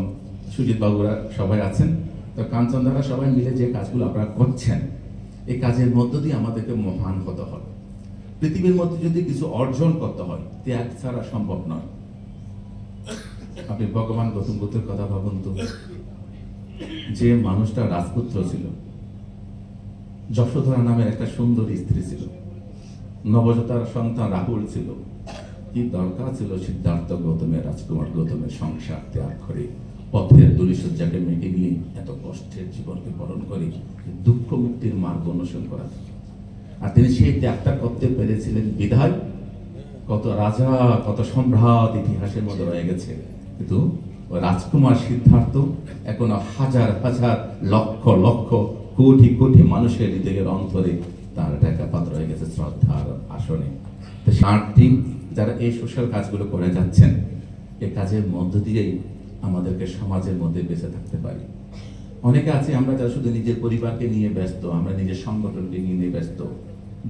সুজিত বাবুরা সবাই আছেন। তো কাঞ্চনদারা সবাই মিলে যে কাজগুলো আপনারা করছেন, এই কাজের মধ্য দিয়ে আমাদেরকে মহান হতে হবে। পৃথিবীর মধ্যে যদি কিছু অর্জন করতে হয়, ত্যাগ ছাড়া সম্ভব নয়। আপনি ভগবান গৌতম বুদ্ধের কথা ভাবুন তো, যে মানুষটা রাজপুত্র ছিল, যশোধরা নামের একটা সুন্দর স্ত্রী ছিল, নবজাতার সন্তান রাহুল ছিল, কি দরকার ছিল সিদ্ধার্থ গৌতমের, রাজকুমার গৌতমের সংসার ত্যাগ করে পথের দুরিশয্যাকে মেটে নিয়ে এত কষ্টের জীবনকে বরণ করে দুঃখ মুক্তির মার্গ অনুসরণ করা। আর তিনি সেই ত্যাগটা করতে পেরেছিলেন বিধায় কত রাজা, কত সম্রাট ইতিহাসের মধ্যে রয়ে গেছে। কিন্তু রাজকুমার সিদ্ধার্থ এখনো হাজার হাজার লক্ষ লক্ষ কোটি কোটি মানুষের হৃদয়ের অন্তরে তার ঢাকাপাত রয়ে গেছে শ্রদ্ধার আসনে। তো 8 দিন যারা এই সোশ্যাল কাজগুলো করে যাচ্ছেন, এই কাজের মধ্য দিয়েই আমাদেরকে সমাজের মধ্যে বেঁচে থাকতে পারি। অনেকে আছে আমরা যারা শুধু নিজের পরিবারকে নিয়ে ব্যস্ত, আমরা নিজের সংগঠনকে নিয়ে ব্যস্ত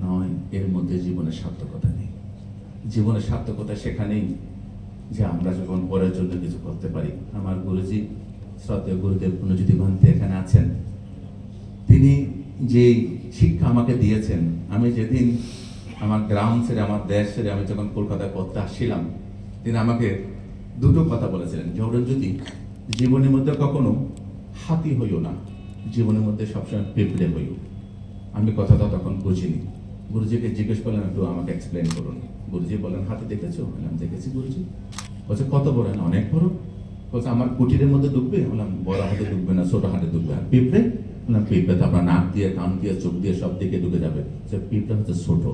নয়, এর মধ্যে জীবনের সার্থকতা নেই। জীবনের সার্থকতা সেখানেই যে আমরা যখন পরের জন্য কিছু করতে পারি। আমার গুরুজি, শ্রদ্ধেয় গুরুদেব পুনজ্যোতি ভান্তি এখানে আছেন, তিনি যে শিক্ষা আমাকে দিয়েছেন, আমি যেদিন আমার গ্রাম ছেড়ে, আমার দেশ ছেড়ে আমি যখন কলকাতায় পড়তে আসছিলাম, তিনি আমাকে দুটো কথা বলেছিলেন। জগন যদি জীবনের মধ্যে কখনো হাতি হইও না, জীবনের মধ্যে সবসময় পিঁপড়ে হইও। আমি কথাটা তখন বুঝিনি। গুরুজিকে জিজ্ঞেস করলাম, একটু আমাকে এক্সপ্লেন করুন। গুরুজি বলেন, হাতি দেখেছো? বললাম দেখেছি গুরুজি। বলছে কত বড়? না অনেক বড়। বলছে আমার কুটিরের মধ্যে ডুববে? বললাম বড় হাতে ডুববে না, ছোট হাতে ডুববে। আর পিঁপড়ে? বললাম পিঁপড়ে তো আপনার নাক দিয়ে, কান দিয়ে, চোখ দিয়ে সব দিকে ডুবে যাবে। পিঁপড়ে হচ্ছে ছোট।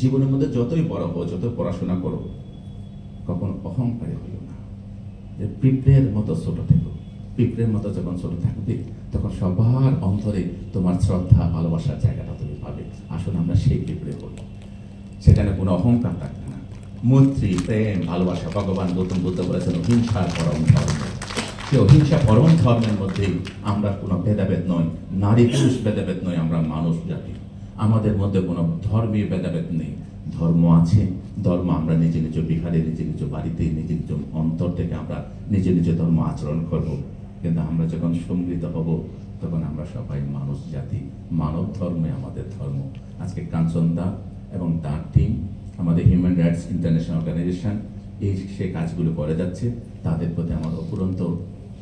জীবনের মধ্যে যতই বড় হো, যত পড়াশোনা করো, কখন অহংকারী হইও না, যে পিঁপড়ের মতো ছোট থেকো। পিঁপড়ের মতো যখন ছোট থাকবে, তখন সবার অন্তরে তোমার শ্রদ্ধা, ভালোবাসার জায়গাটা তুমি পাবে। আসলে আমরা সেই পিঁপড়ে বলি, সেখানে কোনো অহংকার থাকবে না। মৈত্রী, প্রেম, ভালোবাসা। ভগবান গৌতম বুদ্ধ বলেছেন অহিংসা পরম ধর্ম। সেই অহিংসা পরম ধর্মের মধ্যেই আমরা কোনো ভেদাভেদ নয়, নারী পুরুষ ভেদাভেদ নয়, আমরা মানুষ জাতি। আমাদের মধ্যে কোনো ধর্মীয় ভেদাভেদ নেই। ধর্ম আছে, ধর্ম আমরা নিজে নিজ বিহারে, নিজে নিজ বাড়িতে, নিজে নিজ অন্তর থেকে আমরা নিজে নিজে ধর্ম আচরণ করব। কিন্তু আমরা যখন সম্মিলিত হব, তখন আমরা সবাই মানুষ জাতি, মানব ধর্মে আমাদের ধর্ম। আজকে কাঞ্চনদা এবং তার টিম, আমাদের হিউম্যান রাইটস ইন্টারন্যাশনাল অর্গানাইজেশন, এই সে কাজগুলো করে যাচ্ছে। তাদের প্রতি আমার অপুরন্ত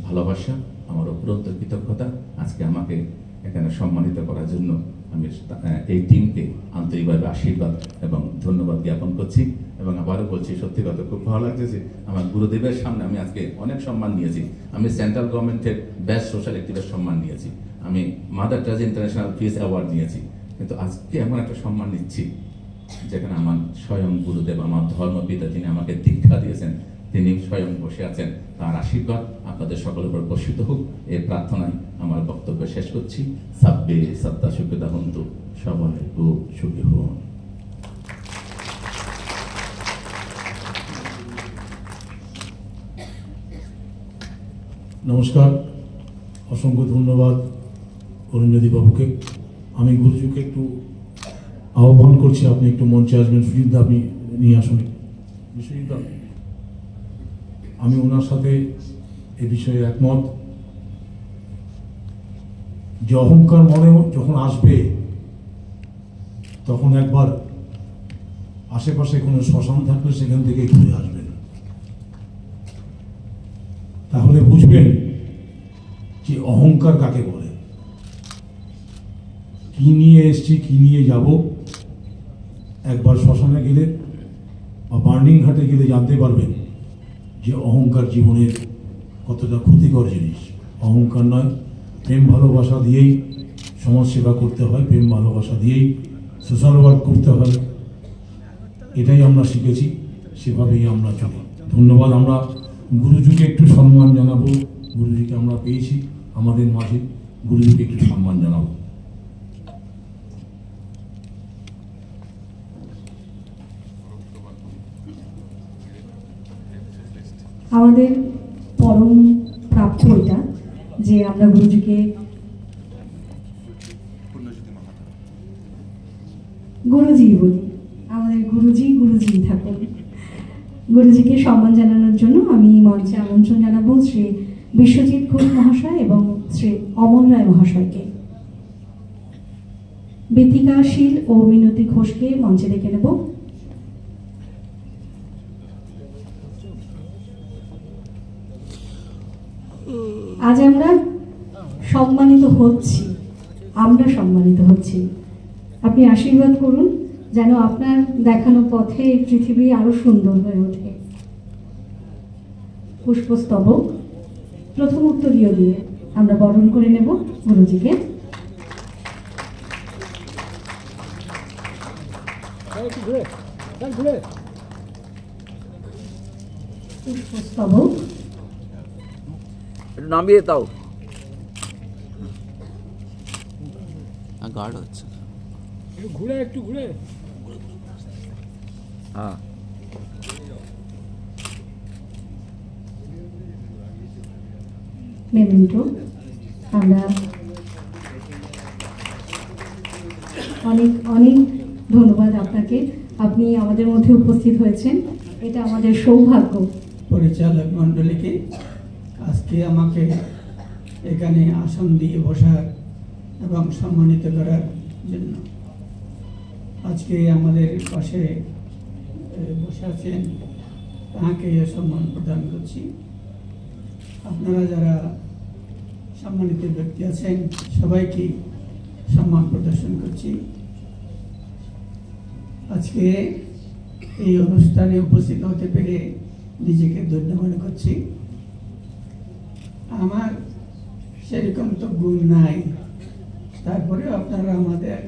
ভালোবাসা, আমার অপুরন্ত কৃতজ্ঞতা। আজকে আমাকে এখানে সম্মানিত করার জন্য আমি এই টিমকে আন্তরিকভাবে আশীর্বাদ এবং ধন্যবাদ জ্ঞাপন করছি। এবং আবারও বলছি, সত্যি কথা খুব ভালো লাগছে যে আমার গুরুদেবের সামনে আমি আজকে অনেক সম্মান নিয়েছি। আমি সেন্ট্রাল গভর্নমেন্টের বেস্ট সোশ্যাল অ্যাক্টিভিস্ট সম্মান নিয়েছি, আমি mother Teresa international piece award নিয়েছি, কিন্তু আজকে এমন একটা সম্মান নিচ্ছি যেখানে আমার স্বয়ং গুরুদেব, আমার ধর্মপিতা, যিনি আমাকে দীক্ষা দিয়েছেন, তিনি স্বয়ং বসে আছেন। তার আশীর্বাদ আপনাদের সকলের উপর বর্ষিত হোক, এই প্রার্থনায় আমার বক্তব্য শেষ করছি। সাব্বে সত্তা সুখদা হন্তু, সবাই খুব সুখী হন। নমস্কার, অসংখ্য ধন্যবাদ অরুণজ্যোতি বাবুকে। আমি গুরুজিকে একটু আহ্বান করছি, আপনি একটু মঞ্চে আসবেন। সুজিতদা আপনি নিয়ে আসুন। সুজিতদা, আমি ওনার সাথে এ বিষয়ে একমত যে অহংকার মনে যখন আসবে, তখন একবার আশেপাশে কোনো শ্মশান থাকলে সেখান থেকে ঘুরে আসবেন, তাহলে বুঝবেন যে অহংকার কাকে বলে। কি নিয়ে এসছি, কি নিয়ে যাব, একবার শ্মশানে গেলে বা বার্নিং ঘাটে গেলে জানতে পারবেন যে অহংকার জীবনের কতটা ক্ষতিকর জিনিস। অহংকার নয়, প্রেম ভালোবাসা দিয়েই সমাজসেবা করতে হয়, প্রেম ভালোবাসা দিয়েই সোশ্যাল ওয়ার্ক করতে হয়। এটাই আমরা শিখেছি, সেভাবেই আমরা চলি। ধন্যবাদ। আমরা গুরুজিকে একটু সম্মান জানাবো। গুরুজিকে আমরা পেয়েছি আমাদের মাঝে, গুরুজিকে একটু সম্মান জানাবো। আমাদের পরম প্রাপ্য এটা যে আমরা গুরুজিকে গুরুজি বলি। আমাদের গুরুজি থাকুন। গুরুজিকে সম্মান জানানোর জন্য আমি মঞ্চে আমন্ত্রণ জানাবো শ্রী বিশ্বজিৎ ঘোষ মহাশয় এবং শ্রী অমল রায় মহাশয়কে। বিথিকা শীল ও মিনতি ঘোষকে মঞ্চে ডেকে নেব। আজ আমরা সম্মানিত হচ্ছি। আপনি আশীর্বাদ করুন যেন আপনার দেখানো পথে এই পৃথিবী আরো সুন্দর হয়ে ওঠে। পুষ্পস্তবক প্রথম উত্তরীয় দিয়ে আমরা বরণ করে নেব গুরুজিকে। পুষ্পস্তবক একটু নামিয়ে দাও। গার্ড হচ্ছে, একটু ঘুরে হ্যাঁ। মেমেন্টো আমরা অনেক অনেক ধন্যবাদ আপনাকে। আপনি আমাদের মধ্যে উপস্থিত হয়েছেন, এটা আমাদের সৌভাগ্য। পরিচালক মণ্ডলীকে আজকে আমাকে এখানে আসন দিয়ে বসার এবং সম্মানিত করার জন্য। আজকে আমাদের পাশে বসে আছেন, তাকে সম্মান প্রদান করছি। আপনারা যারা সম্মানিত ব্যক্তি আছেন সবাইকে সম্মান প্রদর্শন করছি। আজকে এই অনুষ্ঠানে উপস্থিত হতে পেরে নিজেকে ধন্য মনে করছি। আমার সেরকম তো গুণ নাই, তারপরেও আপনারা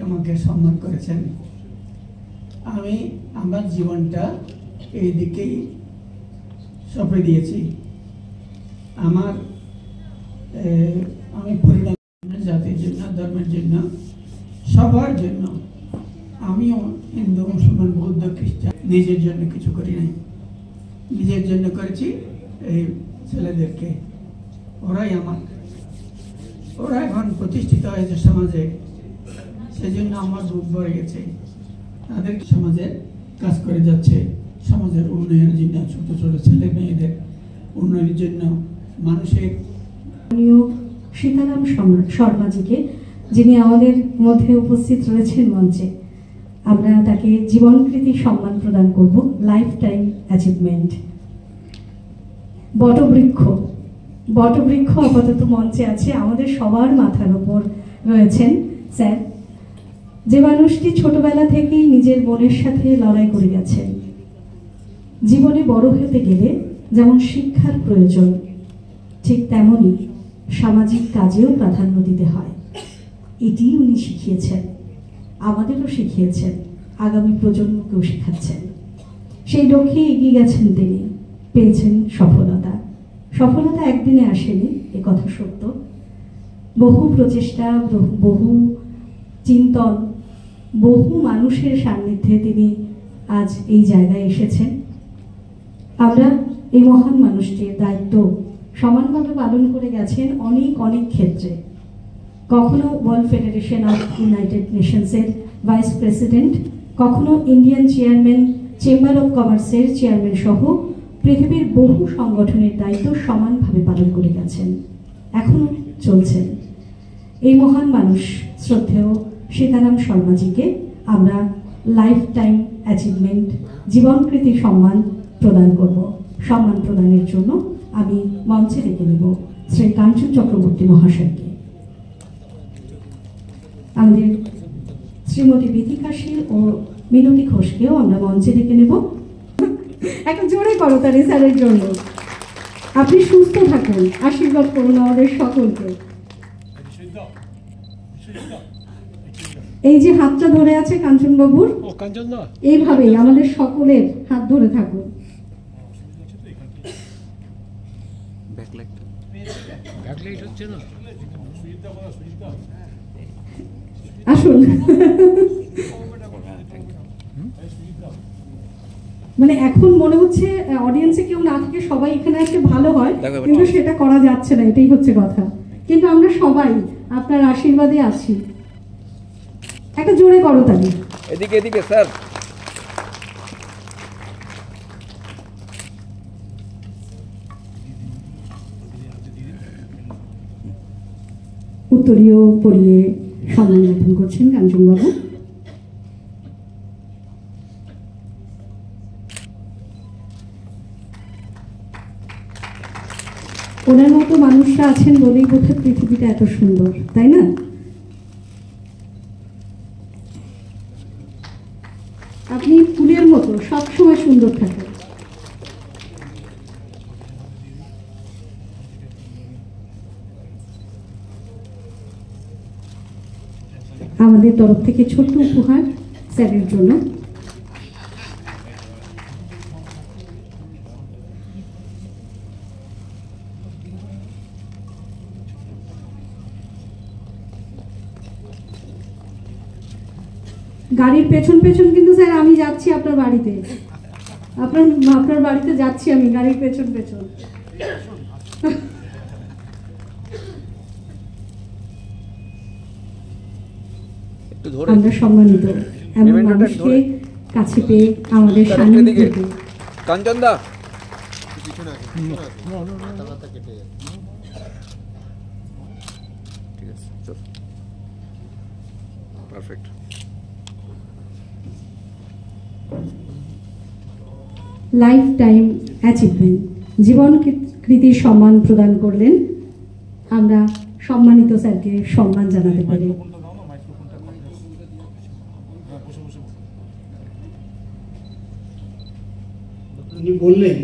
আমাকে সম্মান করেছেন। আমি আমার জীবনটা এই দিকেই সঁপে দিয়েছি। আমি পরিণাম জাতির জন্য, ধর্মের জন্য, সবার জন্য। আমিও হিন্দু, মুসলমান, বৌদ্ধ, খ্রিস্টান, নিজের জন্য কিছু করি নাই। নিজের জন্য করেছি এই ছেলেদেরকে। ওরা এখন প্রতিষ্ঠিত হয়েছে সমাজে, সেজন্য আমার বুক ভরে গেছে। তাদের সমাজে কাজ করে যাচ্ছে, সমাজের উন্নয়নের জন্য, ছোট ছোট ছেলে মেয়েদের উন্নয়নের জন্য, মানুষের। সীতারাম শর্মাজিকে, যিনি আমাদের মধ্যে উপস্থিত রয়েছেন মঞ্চে, আমরা তাকে জীবনকৃতি সম্মান প্রদান করব, লাইফ টাইম অ্যাচিভমেন্ট। বটবৃক্ষ আপাতত মঞ্চে আছে, আমাদের সবার মাথার উপর রয়েছেন স্যার, যে মানুষটি ছোটবেলা থেকেই নিজের মনের সাথে লড়াই করে গেছেন। জীবনে বড় হতে গেলে যেমন শিক্ষার প্রয়োজন, ঠিক তেমনি সামাজিক কাজেও প্রাধান্য দিতে হয়। এটি উনি শিখিয়েছেন, আমাদেরও শিখিয়েছেন, আগামী প্রজন্মকেও শেখাচ্ছেন। সেই লক্ষ্যে এগিয়ে গেছেন তিনি, পেয়েছেন সফলতা। সফলতা একদিনে আসেনি, এ কথা সত্য। বহু প্রচেষ্টা, বহু চিন্তন, বহু মানুষের সান্নিধ্যে তিনি আজ এই জায়গায় এসেছেন। আমরা এই মহান মানুষটির দায়িত্ব সমানভাবে পালন করে গেছেন অনেক অনেক ক্ষেত্রে। কখনো ওয়ার্ল্ড ফেডারেশন অফ ইউনাইটেড নেশনসের ভাইস প্রেসিডেন্ট, কখনো ইন্ডিয়ান চেয়ারম্যান, চেম্বার অফ কমার্সের চেয়ারম্যান সহ পৃথিবীর বহু সংগঠনের দায়িত্ব সমানভাবে পালন করে গেছেন, এখনো চলছেন। এই মহান মানুষ শ্রদ্ধেয় সীতারাম শর্মাজিকে আমরা লাইফ টাইম অ্যাচিভমেন্ট, জীবনকৃতি সম্মান প্রদান করব। সম্মান প্রদানের জন্য আমি মঞ্চে ডেকে নেব শ্রী কাঞ্চন চক্রবর্তী মহাশয়কে। আমাদের শ্রীমতী বিথিকা শীল ও মিনতি ঘোষকেও আমরা মঞ্চে ডেকে নেব। একটা জোরে করতালি স্যারের জন্য। আপনি সুস্থ থাকুন, আশীর্বাদ করুন আমাদের সকলকে। এই যে হাতটা ধরে আছে কাঞ্চন বাবুর, এইভাবেই আমাদের সকলের হাত ধরে থাকুন। ব্যাকলাইট হচ্ছে না। আসুন। মানে এখন মনে হচ্ছে অডিয়েন্সে কেউ না থেকে সবাই এখানে আসলে ভালো হয়, কিন্তু সেটা করা যাচ্ছে না, এটাই হচ্ছে কথা। কিন্তু আমরা সবাই আপনার আশীর্বাদে আছি। একটা জোরে করতালি। এদিকে এদিকে স্যার। উত্তরীয় পরিয়ে সম্মান জ্ঞাপন করছেন কাঞ্চনবাবু। ওনার মতো মানুষরা আছেন বলেই বোধহয় পৃথিবীটা এত সুন্দর, তাই না? আপনি ফুলের মতো সবসময় সুন্দর থাকেন। আমাদের তরফ থেকে ছোট্ট উপহার স্যারের জন্য। গাড়ির পেছন পেছন কিন্তু স্যার আমি যাচ্ছি আপনার বাড়িতে, আপনার বাড়িতে যাচ্ছি আমি গাড়ির পেছন পেছন। আমরা সম্মানিত এমন মানুষকে কাছে পেয়ে আমাদের সান্নিধ্যে কাঞ্চনদা পারফেক্ট। লাইফ টাইম অ্যাচিভমেন্ট জীবন কৃতির সম্মান প্রদান করলেন। আমরা সম্মানিত স্যারকে সম্মান জানাতে পারি। উনি বললেন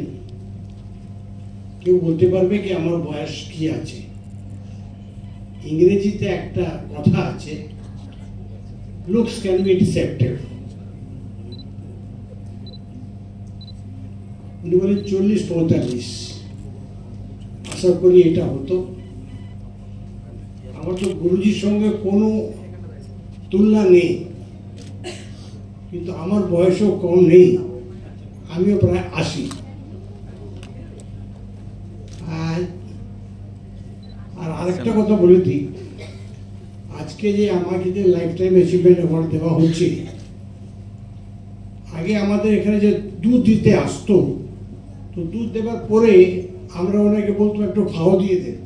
কেউ বলতে পারবে কি আমার বয়স কি আছে। ইংরেজিতে একটা কথা আছে, লুকস ক্যান বি ডিসেপ্টিভ। উনি বলেন 40-45, আশা করি এটা হতো। আমার তো গুরুজির সঙ্গে কোনো তুলনা নেই, কিন্তু আমার বয়সও কম নেই, আমিও প্রায় 80। আর আরেকটা কথা বলে দিই, আজকে যে আমাকে যে লাইফ টাইম অ্যাচিভমেন্ট অ্যাওয়ার্ড দেওয়া হচ্ছে, আগে আমাদের এখানে যে দুধ দিতে আসতো, তো দুধ দেওয়ার পরে আমরা ওনাকে বলতাম একটু খাও দিয়ে দেন,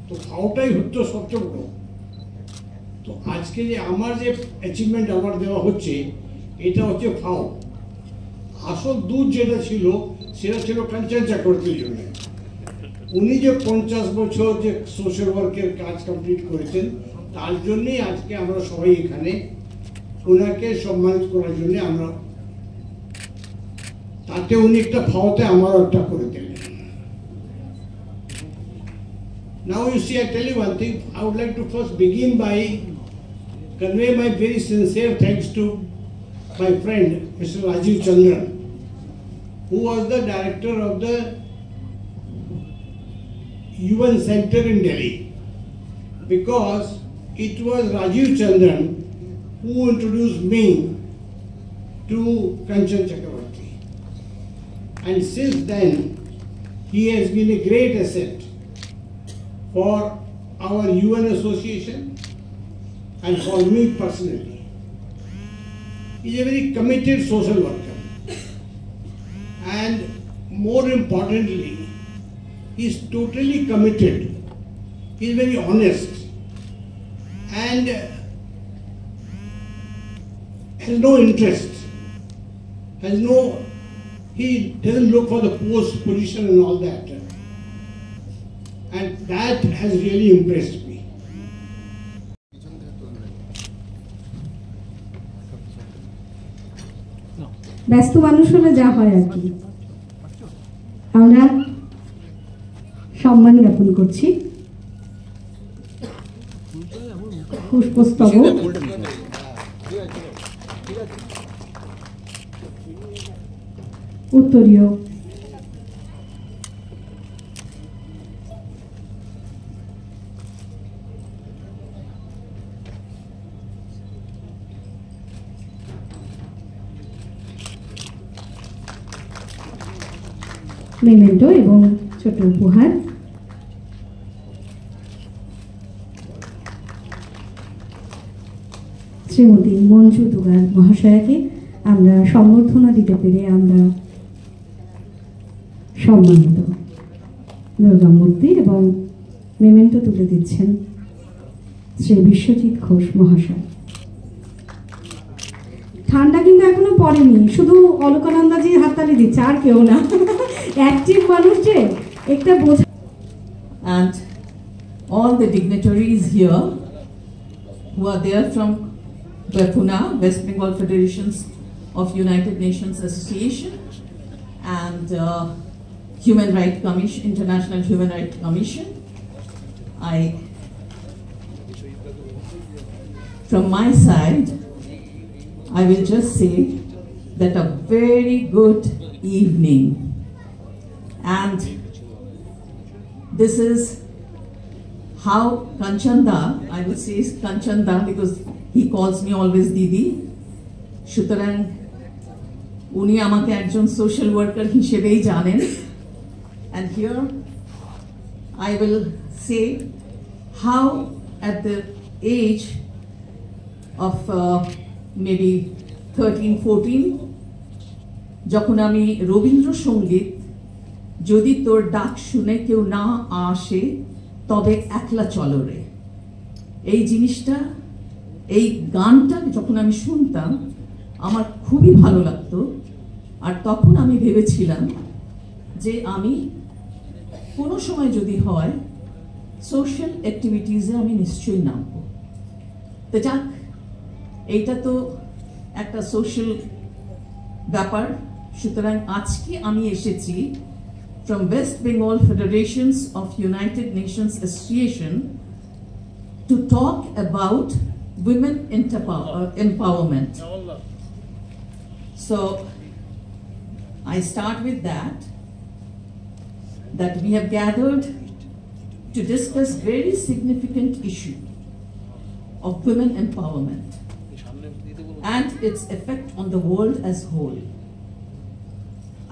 তো খাওয়াটাই হতো সবচেয়ে বড়। তো আজকে যে আমার যে অ্যাচিভমেন্ট অ্যাওয়ার্ড দেওয়া হচ্ছে, এটা হচ্ছে ফাও। আসল দুধ যেটা ছিল সেটা ছিল কাঞ্চন চক্রবর্তীর জন্য। উনি যে 50 বছর যে সোশ্যাল ওয়ার্কের কাজ কমপ্লিট করেছেন, তার জন্যই আজকে আমরা সবাই এখানে ওনাকে সম্মানিত করার জন্য আমরা, তাতে উনি একটা ফাওতে আমারও একটা করে দিলেন। Now you see, I tell you one thing, I would like to first begin by convey my very sincere thanks to my friend Mr. Rajiv Chandran, who was the director of the UN Center in Delhi, because it was Rajiv Chandran who introduced me to Kanchan Chakravarti, and since then he has been a great asset for our UN association and for me personally. He is a very committed social worker, and more importantly, he is totally committed. He is very honest and has no interest, he doesn't look for the post, position and all that. And that has really impressed me. ব্যস্ত মানুষ হলে যা হয় আর কি। আমরা সম্মান জ্ঞাপন করছি। পুষ্পস্তবক উত্তরীয় মেমেন্টো এবং ছোট উপহার। শ্রীমতী মঞ্জু দুগার মহাশয়াকে আমরা সম্বর্ধনা দিতে পেরে আমরা সম্মানিত। দুর্গামূর্তি এবং মেমেন্টো তুলে দিচ্ছেন শ্রী বিশ্বজিৎ ঘোষ মহাশয়। ঠান্ডা কিন্তু এখনো পড়েনি, শুধু অলকানন্দাজি হাততালি দিচ্ছে, আর কেউ না। অ্যাক্টিভ মানুষ যে একটা বোঝা। And all the dignitaries here who are there from BEFUNA, West Bengal Federations of United Nations Association, and Human Rights Commission, International Human Rights Commission. From my side, I will just say that a very good evening, and this is how Kanchanda, I would say Kanchanda because he calls me always Didi. সুতরাং উনি আমাকে একজন social worker হিসেবেই জানেন। And here I will say how at the age of maybe 13-14 যখন আমি রবীন্দ্রসঙ্গীত যদি তোর ডাক শুনে কেউ না আসে তবে একলা চলো রে, এই জিনিসটা, এই গানটা যখন আমি শুনতাম আমার খুবই ভালো লাগতো। আর তখন আমি ভেবেছিলাম যে আমি কোনো সময় যদি হয় সোশ্যাল অ্যাক্টিভিটিসে আমি নিশ্চয়ই নামব। তো যাক, এইটা তো একটা সোশ্যাল ব্যাপার। সুতরাং আজকে আমি এসেছি from West Bengal Federations of United Nations Association to talk about women empowerment. So I start with that we have gathered to discuss very significant issue of women empowerment and its effect on the world as whole.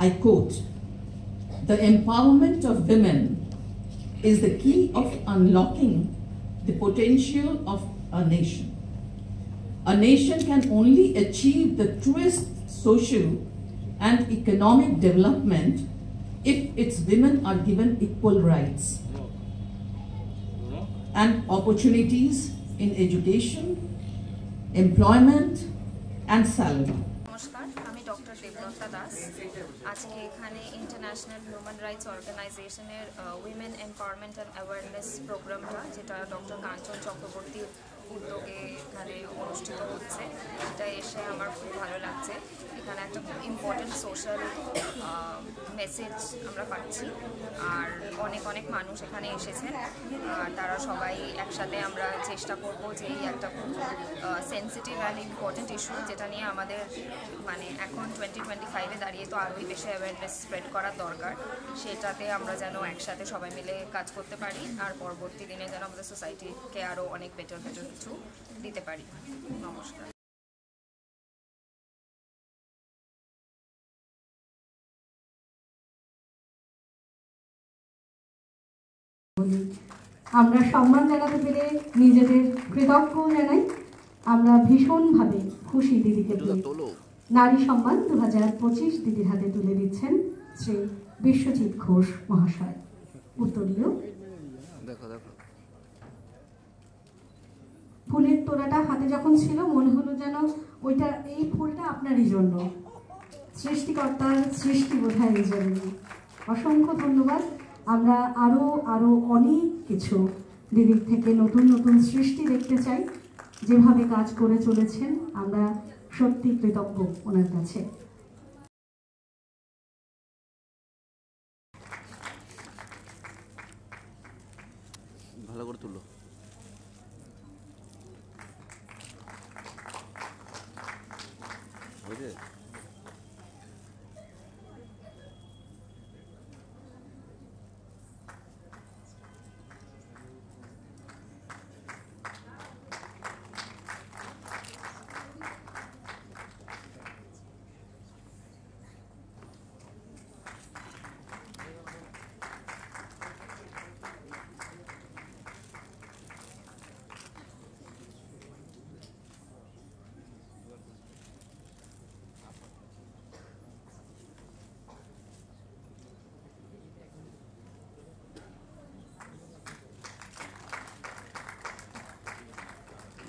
I quote, "The empowerment of women is the key of unlocking the potential of a nation. A nation can only achieve the truest social and economic development if its women are given equal rights and opportunities in education, employment, and salary." নমস্কার, আমি doctor দেবলতা Das. আজকে এখানে international human rights অর্গানাইজেশনের women empowerment and awareness প্রোগ্রামটা, যেটা doctor কাঞ্চন চক্রবর্তীর উদ্যোগে এখানে অনুষ্ঠিত হচ্ছে, এটা এসে আমার খুব ভালো লাগছে। এখানে একটা খুব ইম্পর্টেন্ট সোশ্যাল মেসেজ আমরা পাচ্ছি, আর অনেক অনেক মানুষ এখানে এসেছেন। তারা সবাই একসাথে আমরা চেষ্টা করব যে এই একটা খুব সেন্সিটিভ অ্যান্ড ইম্পর্টেন্ট ইস্যু, যেটা নিয়ে আমাদের মানে এখন 2025-এ দাঁড়িয়ে তো আরোই বেশি অ্যাওয়ারনেস স্প্রেড করার দরকার। সেটাতে আমরা যেন একসাথে সবাই মিলে কাজ করতে পারি, আর পরবর্তী দিনে যেন আমাদের সোসাইটিকে আরও অনেক বেটার কিছু দিতে পারি। নমস্কার। আমরা সম্মান জানাতে পেরে নিজেদের কৃতজ্ঞ জানাই। আমরা ভীষণভাবে খুশি দিদিকে পেয়ে। নারী সম্মান 2025 দিদির হাতে তুলে দিচ্ছেন শ্রী বিশ্বজিৎ ঘোষ মহাশয়। উত্তরীয় ফুলের তোড়াটা হাতে যখন ছিল মনে হলো যেন ওইটা, এই ফুলটা আপনারই জন্য, সৃষ্টিকর্তার সৃষ্টি বোধহয় এই জন্য। অসংখ্য ধন্যবাদ। আমরা আরো অনেক কিছু দিদির থেকে নতুন নতুন সৃষ্টি দেখতে চাই। যেভাবে কাজ করে চলেছেন আমরা সত্যি কৃতজ্ঞ ওনার কাছে। ভালো করে তুলো।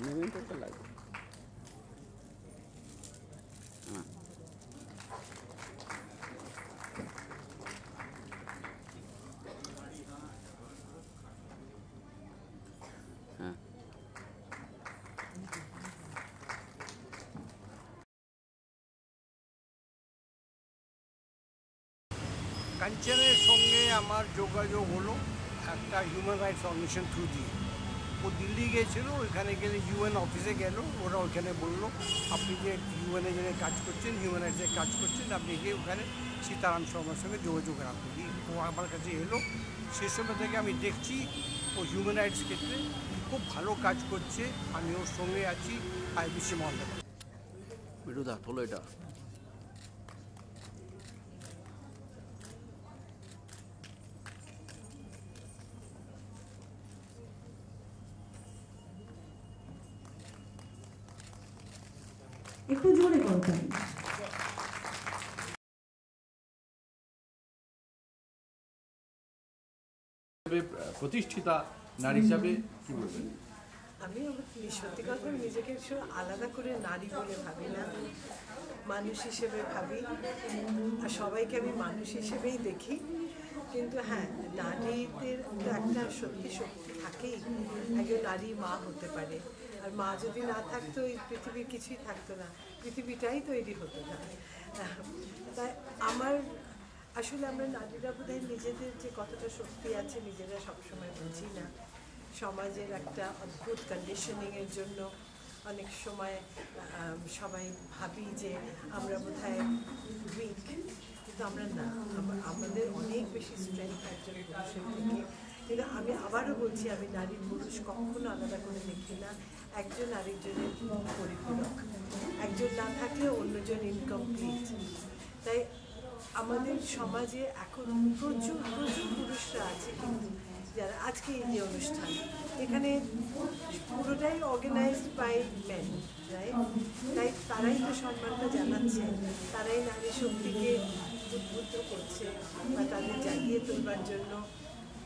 মেমেন্টোটা লাগবে। হ্যাঁ হ্যাঁ কাঞ্চনের সঙ্গে আমার যোগাযোগ হলো একটা হিউম্যান রাইটস অর্গানাইজেশন থ্রু দিয়ে। ও দিল্লি গিয়েছিল, ওইখানে গেলে ইউএন অফিসে গেল, ওরা ওইখানে বললো আপনি যে ইউএনের জন্য কাজ করছেন, হিউম্যান রাইটসের কাজ করছেন, আপনি গিয়ে ওখানে সীতারাম শর্মার সঙ্গে যোগাযোগ রাখুন। ও আমার কাছে এলো, সেই সময় থেকে আমি দেখছি ও হিউম্যান রাইটস ক্ষেত্রে খুব ভালো কাজ করছে। আমি ওর সঙ্গে আছি। আই বেশি মনে মিঠুদা তোলো এটা। একটু জোরে করবেন। প্রতিষ্ঠিতা নারী হিসাবে কি বলবেন? আমি সত্যি কথা নিজেকে আলাদা করে নারী বলে ভাবি না, মানুষ হিসেবে ভাবি, আর সবাইকে আমি মানুষ হিসেবেই দেখি। কিন্তু হ্যাঁ, নারীদের তো একটা সত্যি শক্তি থাকেই, একজন নারী মা হতে পারে। আর মা যদি না থাকতো এই পৃথিবীর কিছুই থাকতো না, পৃথিবীটাই তৈরি হতো না। তাই আমার আসলে আমরা নারীরা বোধহয় নিজেদের যে কতটা শক্তি আছে নিজেরা সবসময় বুঝি না। সমাজের একটা অদ্ভুত কন্ডিশনিংয়ের জন্য অনেক সময় সবাই ভাবি যে আমরা বোধহয় উইক, কিন্তু আমরা না, আমাদের অনেক বেশি স্ট্রেংথ একজন পুরুষের থেকে। কিন্তু আমি আবারও বলছি, আমি নারী পুরুষ কখনো আলাদা করে দেখি না, একজন আরেকজনের পরিপূরক। একজন না থাকলে অন্যজন ইনকমপ্লিট। তাই আমাদের সমাজে এখন প্রচুর প্রচুর পুরুষরা আছে কিন্তু যারা আজকে এই যে অনুষ্ঠান এখানে পুরোটাই অর্গানাইজড বাই মেন, রাইট? তাই তারাই তো সম্মানটা জানাচ্ছে, তারাই নারী শক্তিকে উদ্বুদ্ধ করছে বা তাদের জাগিয়ে তোলবার জন্য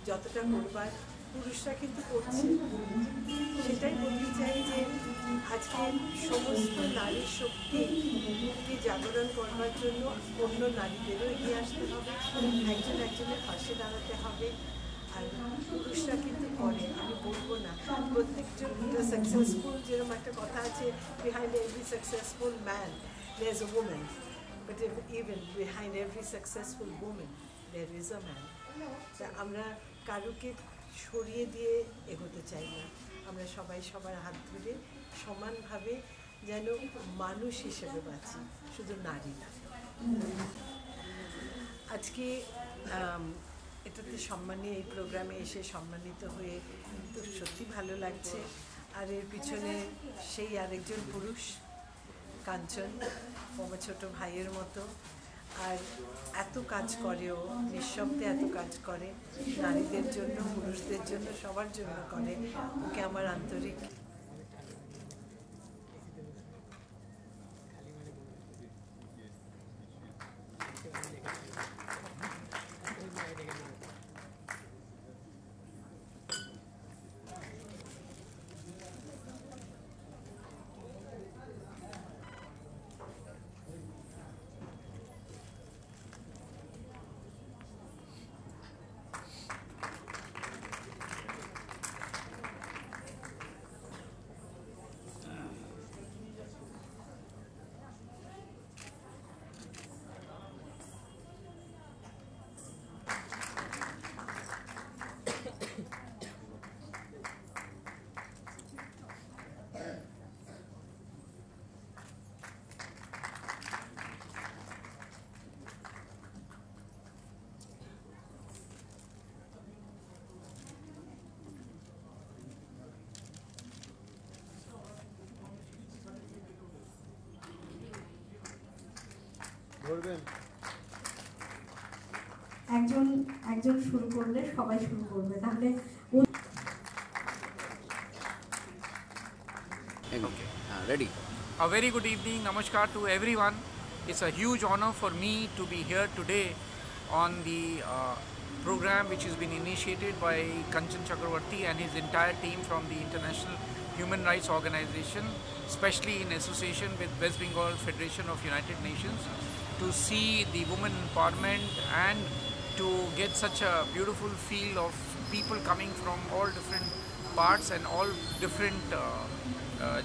যতটা করবার পুরুষরা কিন্তু করছে। সেটাই বলতে চাই যে আজকে সমস্ত নারী শক্তিকে জাগরণ করবার জন্য অন্য নারীদেরও এগিয়ে আসতে হবে, একজন একজনের পাশে দাঁড়াতে হবে। আর পুরুষরা কিন্তু করে, আমি বলবো না প্রত্যেকজন সাকসেসফুল, যেরকম একটা কথা আছে, behind every successful man there is a woman, but even behind every successful woman there is a man. তা আমরা কারুকে সরিয়ে দিয়ে এগোতে চাই না, আমরা সবাই সবার হাত ধরে সমানভাবে যেন মানুষ হিসেবে বাঁচি, শুধু নারী না। আজকে এটাতে সম্মানীয় এই প্রোগ্রামে এসে সম্মানিত হয়ে তো সত্যি ভালো লাগছে। আর এর পিছনে সেই আরেকজন পুরুষ কাঞ্চন, আমার ছোটো ভাইয়ের মতো, আর এত কাজ করেও নিঃশব্দে এত কাজ করে নারীদের জন্য, পুরুষদের জন্য, সবার জন্য করে। ওকে আমার আন্তরিক একজন শুরু করলে সবাই শুরু করবে, তাহলে ready. A very good evening, namaskar to everyone. It's a huge honor for me to be here today on the program which has been initiated by Kanchan Chakravarti and his entire team from the International Human Rights Organization, especially in association with West Bengal Federation of United Nations, to see the women empowerment and to get such a beautiful feel of people coming from all different parts and all different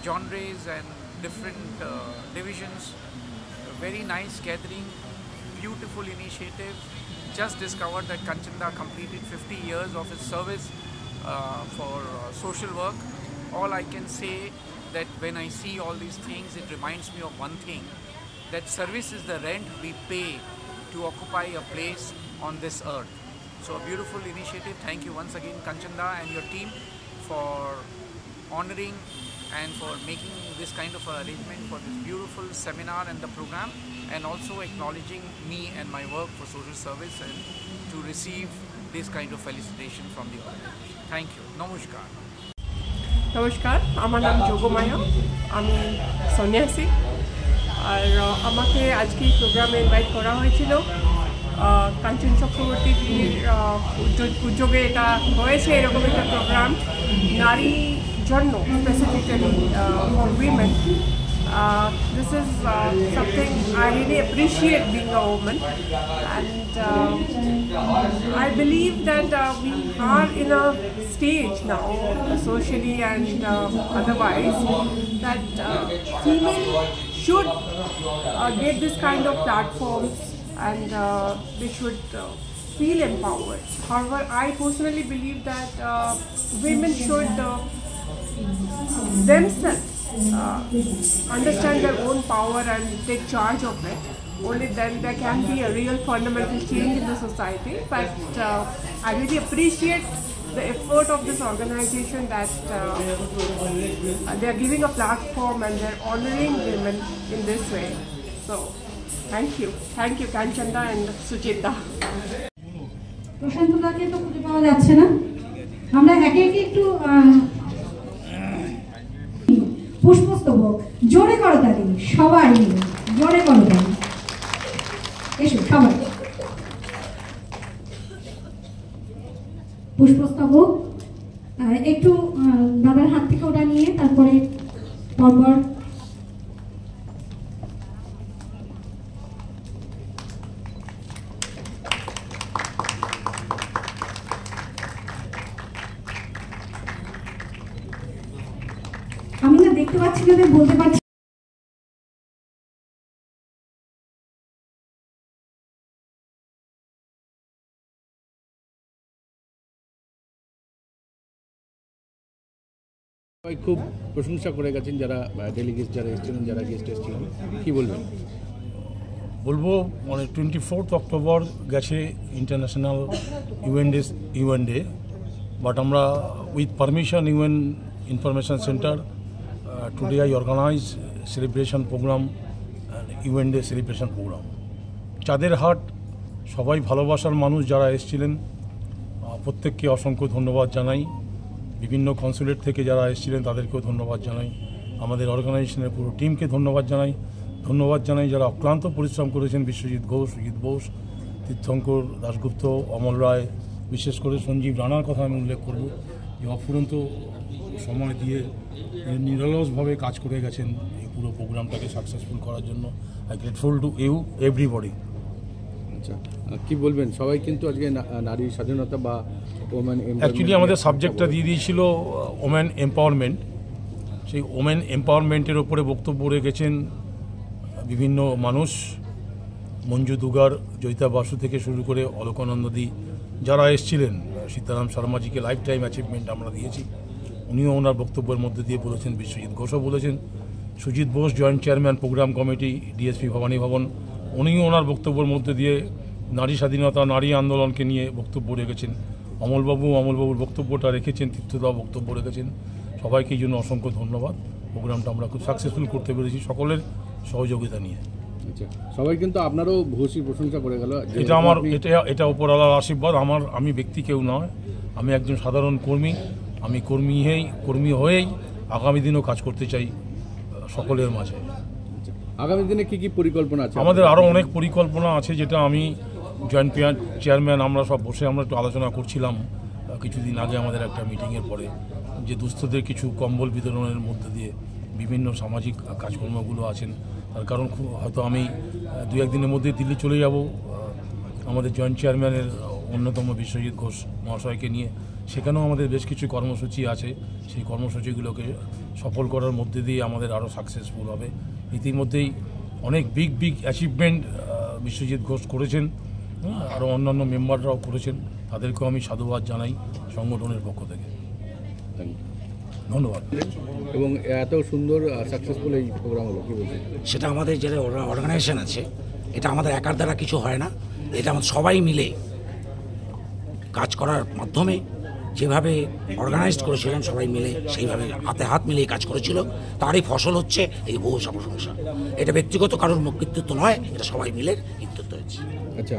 genres and different divisions. A very nice gathering, beautiful initiative. Just discovered that Kanchanda completed 50 years of his service for social work. All I can say that when I see all these things, it reminds me of one thing, that service is the rent we pay to occupy a place on this earth. So a beautiful initiative. Thank you once again, Kanchanda and your team, for honoring and for making this kind of arrangement for this beautiful seminar and the program, and also acknowledging me and my work for social service and to receive this kind of felicitation from the organization. Thank you. Namaskar. নমস্কার, আমার নাম যোগমায়া, আমি সন্ন্যাসী। আর আমাকে আজকে এই প্রোগ্রামে invite করা হয়েছিল। কাঞ্চন চক্রবর্তীর উদ্যোগে এটা হয়েছে, এরকম একটা প্রোগ্রাম নারী জন্য, specifically for women. This is something I really appreciate being a woman, and I believe that we are in a stage now, socially and otherwise, that female should get this kind of platforms, and they should feel empowered. However, I personally believe that women should themselves understand their own power and take charge of it. Only then there can be a real fundamental change in the society. But I really appreciate the effort of this organization, that they are giving a platform and they are honoring women in this way. So thank you Kanchanda and Suchita. প্রশান্তদাকে তো খুঁজে পাওয়া যাচ্ছে না, আমরা একে একে একটু পুষ্পস্তবক জোরে করো তালি, সবাই মিলে জোরে করো তালি, এসো সবাই। পুষ্পস্তবক একটু দাদার হাত থেকে ওটা নিয়ে তারপরে পরপর আমি না দেখতে পাচ্ছি না, বলতে পারছি। খুব প্রশংসা করে গেছেন যারা ডেলিগেটস, যারা এসেছিলেন, যারা গেস্ট এসেছিলেন, কি বলবেন? বলবো মানে 24 অক্টোবর গেছে ইন্টারন্যাশনাল ইউএন ডে, বাট আমরা with permission UN information centre today I organise celebration programme, UN day celebration programme. চাঁদের হাট সবাই ভালোবাসার মানুষ যারা এসেছিলেন প্রত্যেককে অসংখ্য ধন্যবাদ জানাই। বিভিন্ন কনসুলেট থেকে যারা এসেছিলেন তাদেরকেও ধন্যবাদ জানাই। আমাদের অর্গানাইজেশনের পুরো টিমকে ধন্যবাদ জানাই যারা অক্লান্ত পরিশ্রম করেছেন, বিশ্বজিৎ ঘোষ, সুজিত বোস, তীর্থঙ্কর দাশগুপ্ত, অমল রায়, বিশেষ করে সঞ্জীব রানার কথা আমি উল্লেখ করব, যে অফুরন্ত সময় দিয়ে নিরলসভাবে কাজ করে গেছেন এই পুরো প্রোগ্রামটাকে সাকসেসফুল করার জন্য। I grateful to everybody. আচ্ছা, কি বলবেন? সবাই কিন্তু আজকে নারী স্বাধীনতা বা ওমেন, অ্যাকচুয়ালি আমাদের সাবজেক্টটা দিয়ে দিয়েছিল ওমেন এম্পাওয়ারমেন্ট। সেই ওমেন এম্পাওয়ারমেন্টের ওপরে বক্তব্য রেখেছেন বিভিন্ন মানুষ, মঞ্জু দুগার, জয়িতা বাসু থেকে শুরু করে অলকানন্দী যারা এসেছিলেন। সীতারাম শর্মাজিকে লাইফ টাইম অ্যাচিভমেন্ট আমরা দিয়েছি, উনিও ওনার বক্তব্যের মধ্যে দিয়ে বলেছেন। বিশ্বজিৎ ঘোষও বলেছেন। Sujit Bose, joint chairman programme committee, DSP Bhabani Bhawan, উনিও ওনার বক্তব্যের মধ্যে দিয়ে নারী স্বাধীনতা, নারী আন্দোলনকে নিয়ে বক্তব্য রেখেছেন। অমলবাবুর বক্তব্যটা রেখেছেন, তীর্থদাও বক্তব্য রেখেছেন। সবাইকে এই জন্য অসংখ্য ধন্যবাদ। প্রোগ্রামটা আমরা খুব সাকসেসফুল করতে পেরেছি সকলের সহযোগিতা নিয়ে। আচ্ছা, সবাই কিন্তু আপনারও ভূয়সী প্রশংসা করে গেল। এটা উপরওয়ালার আশীর্বাদ। আমি ব্যক্তি কেউ নয়, আমি একজন সাধারণ কর্মী। আমি কর্মী হয়েই আগামী দিনেও কাজ করতে চাই সকলের মাঝে। আগামী দিনে কি পরিকল্পনা আছে? আমাদের আরও অনেক পরিকল্পনা আছে, যেটা আমি জয়েন্ট চেয়ারম্যান আমরা সব বসে আমরা একটু আলোচনা করছিলাম কিছুদিন আগে আমাদের একটা মিটিংয়ের পরে, যে দুস্থদের কিছু কম্বল বিতরণের মধ্যে দিয়ে বিভিন্ন সামাজিক কাজকর্মগুলো আছেন। তার কারণ হয়তো আমি 2-1 দিনের মধ্যে দিল্লি চলে যাব আমাদের জয়েন্ট চেয়ারম্যানের অন্যতম বিশ্বজিৎ ঘোষ মহাশয়কে নিয়ে। সেখানেও আমাদের বেশ কিছু কর্মসূচি আছে, সেই কর্মসূচিগুলোকে সফল করার মধ্যে দিয়ে আমাদের আরও সাকসেসফুল হবে। ইতিমধ্যেই অনেক বিগ অ্যাচিভমেন্ট বিশ্বজিৎ ঘোষ করেছেন, আরও অন্যান্য মেম্বাররাও করেছেন, তাদেরকেও আমি সাধুবাদ জানাই সংগঠনের পক্ষ থেকে। ধন্যবাদ। এবং এত সুন্দর সাকসেসফুল এই প্রোগ্রাম হলো, কী বলছেন? সেটা আমাদের যে অর্গানাইজেশন আছে, এটা আমাদের একার দ্বারা কিছু হয় না, এটা আমাদের সবাই মিলে কাজ করার মাধ্যমে যেভাবে অর্গানাইজড করেছিলেন সবাই মিলে সেইভাবে হাতে হাত মিলিয়ে কাজ করেছিল, তারই ফসল হচ্ছে এই বহু প্রশংসা। এটা ব্যক্তিগত কারোর কৃতিত্ব নয়, এটা সবাই মিলে কৃতিত্ব হচ্ছে। আচ্ছা,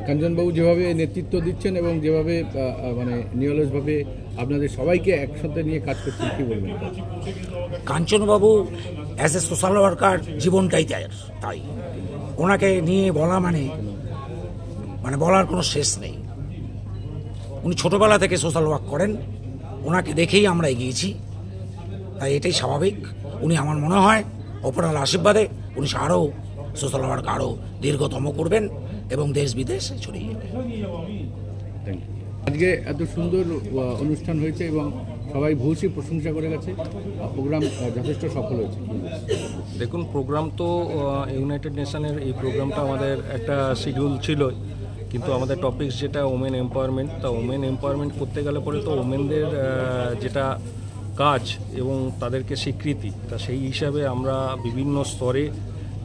কাঞ্চনবাবু যেভাবে নেতৃত্ব দিচ্ছেন এবং যেভাবে মানে নিরলসভাবে আপনাদের সবাইকে একসাথে নিয়ে কাজ করছেন, কী বলবেন? কাঞ্চনবাবু অ্যাজ এ সোশ্যাল ওয়ার্কার জীবনটাই তাই ওনাকে নিয়ে বলা মানে বলার কোনো শেষ নেই। উনি ছোটোবেলা থেকে সোশ্যাল ওয়ার্ক করেন, ওনাকে দেখেই আমরা এগিয়েছি, তাই এটাই স্বাভাবিক। উনি আমার মনে হয় অপরার আশীর্বাদে উনি আরও সোশ্যাল ওয়ার্ক আরও দীর্ঘতম করবেন এবং দেশ বিদেশে ছড়িয়ে যাবে। আজকে এত সুন্দর অনুষ্ঠান হয়েছে এবং সবাই ভূয়সী প্রশংসা করে গেছে, প্রোগ্রাম যথেষ্ট সফল হয়েছে। দেখুন, প্রোগ্রাম তো ইউনাইটেড নেশনের এই প্রোগ্রামটা আমাদের একটা শিডিউল ছিল, কিন্তু আমাদের টপিকস যেটা ওমেন এম্পাওয়ারমেন্ট, তা ওমেন এম্পাওয়ারমেন্ট করতে গেলে পরে তো ওমেনদের যেটা কাজ এবং তাদেরকে স্বীকৃতি, তা সেই হিসাবে আমরা বিভিন্ন স্তরে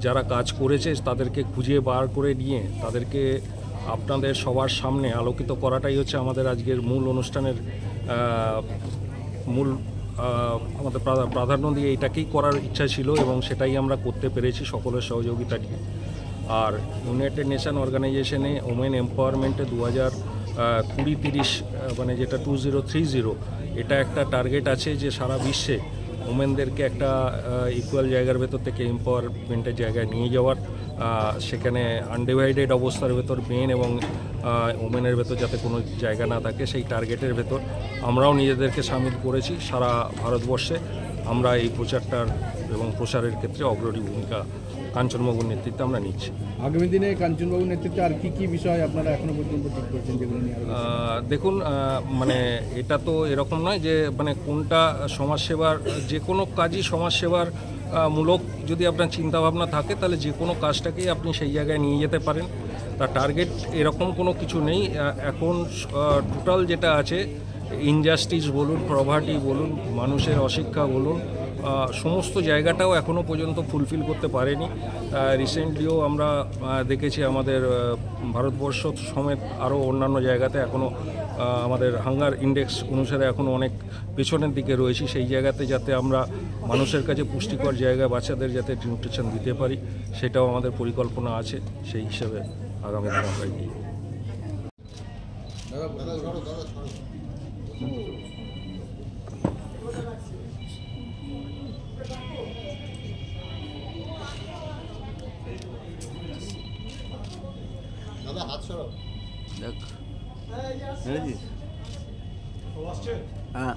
যারা কাজ করেছে তাদেরকে খুঁজে বার করে নিয়ে তাদেরকে আপনাদের সবার সামনে আলোকিত করাটাই হচ্ছে আমাদের আজকের মূল অনুষ্ঠানের মূল আমাদের প্রাধান্য দিয়ে এটাকেই করার ইচ্ছা ছিল এবং সেটাই আমরা করতে পেরেছি সকলের সহযোগিতা নিয়ে। আর ইউনাইটেড নেশন অর্গানাইজেশনে ওমেন এম্পাওয়ারমেন্টে 2020-30 মানে যেটা 2030 এটা একটা টার্গেট আছে যে সারা বিশ্বে ওমেনদেরকে একটা ইকুয়াল জায়গার ভেতর থেকে এম্পাওয়ারমেন্টের জায়গায় নিয়ে যাওয়ার, সেখানে আনডিভাইডেড অবস্থার ভেতর মেন এবং ওমেনের ভেতর যাতে কোনো জায়গা না থাকে, সেই টার্গেটের ভেতর আমরাও নিজেদেরকে সামিল করেছি। সারা ভারতবর্ষে আমরা এই প্রচারটার এবং প্রসারের ক্ষেত্রে অগ্রণী ভূমিকা কাঞ্চনবাবুর নেতৃত্বে আমরা নিচ্ছি। আগামী দিনে কাঞ্চনবাবুর নেতৃত্বে আর কী বিষয় আপনারা এখনো পর্যন্ত ঠিক করছেন যেগুলো নিয়ে? দেখুন, মানে এটা তো এরকম নয় যে মানে কোনটা সমাজসেবার, যে কোনো কাজই সমাজসেবার মূলক যদি আপনার চিন্তাভাবনা থাকে তাহলে যে কোনো কাজটাকেই আপনি সেই জায়গায় নিয়ে যেতে পারেন। তার টার্গেট এরকম কোনো কিছু নেই। এখন টোটাল যেটা আছে, ইনজাস্টিস বলুন, প্রভার্টি বলুন, মানুষের অশিক্ষা বলুন, সমস্ত জায়গাটাও এখনও পর্যন্ত ফুলফিল করতে পারেনি। রিসেন্টলিও আমরা দেখেছি আমাদের ভারতবর্ষ সমেত আরও অন্যান্য জায়গাতে এখনও আমাদের হাঙ্গার ইন্ডেক্স অনুসারে এখনও অনেক পেছনের দিকে রয়েছি। সেই জায়গাতে যাতে আমরা মানুষের কাছে পুষ্টিকর জায়গায় বাচ্চাদের যাতে নিউট্রিশন দিতে পারি, সেটাও আমাদের পরিকল্পনা আছে। সেই হিসাবে আগামী দিন আমরা এগিয়ে দেখ হ্যাঁ